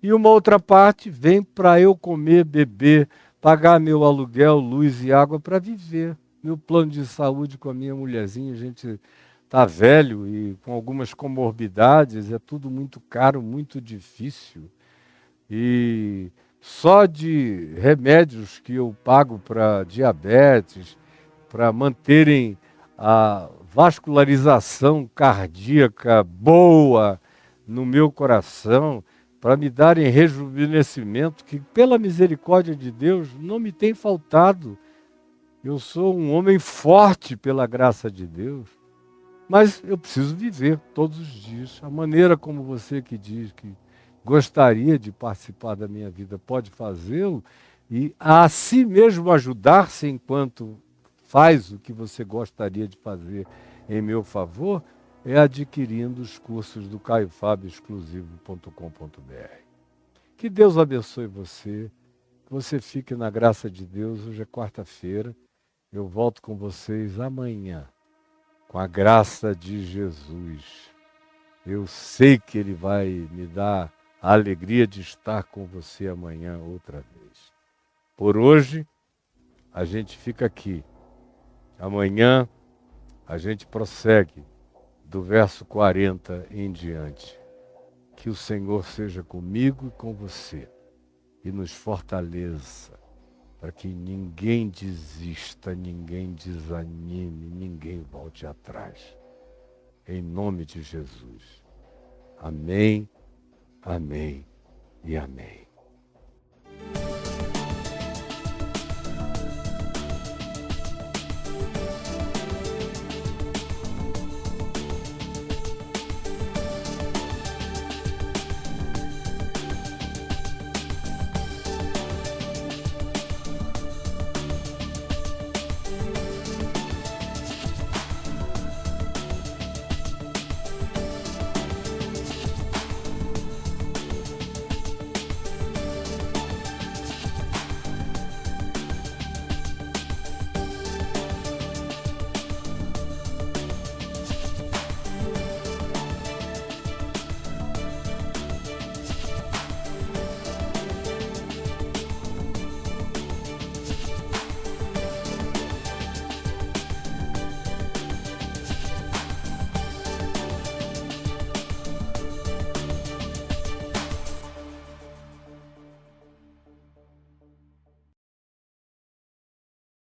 E uma outra parte vem para eu comer, beber, pagar meu aluguel, luz e água para viver. Meu plano de saúde com a minha mulherzinha, a gente está velho e com algumas comorbidades, é tudo muito caro, muito difícil. E só de remédios que eu pago para diabetes, para manterem a vascularização cardíaca boa no meu coração, para me darem rejuvenescimento, que pela misericórdia de Deus não me tem faltado. Eu sou um homem forte pela graça de Deus. Mas eu preciso viver todos os dias. A maneira como você que diz que gostaria de participar da minha vida pode fazê-lo e a si mesmo ajudar-se enquanto faz o que você gostaria de fazer em meu favor, é adquirindo os cursos do caiofabioexclusivo.com.br. Que Deus abençoe você, que você fique na graça de Deus. Hoje é quarta-feira, eu volto com vocês amanhã, com a graça de Jesus. Eu sei que Ele vai me dar a alegria de estar com você amanhã outra vez. Por hoje, a gente fica aqui. Amanhã, a gente prossegue do verso 40 em diante. Que o Senhor seja comigo e com você e nos fortaleça para que ninguém desista, ninguém desanime, ninguém volte atrás. Em nome de Jesus. Amém, amém e amém.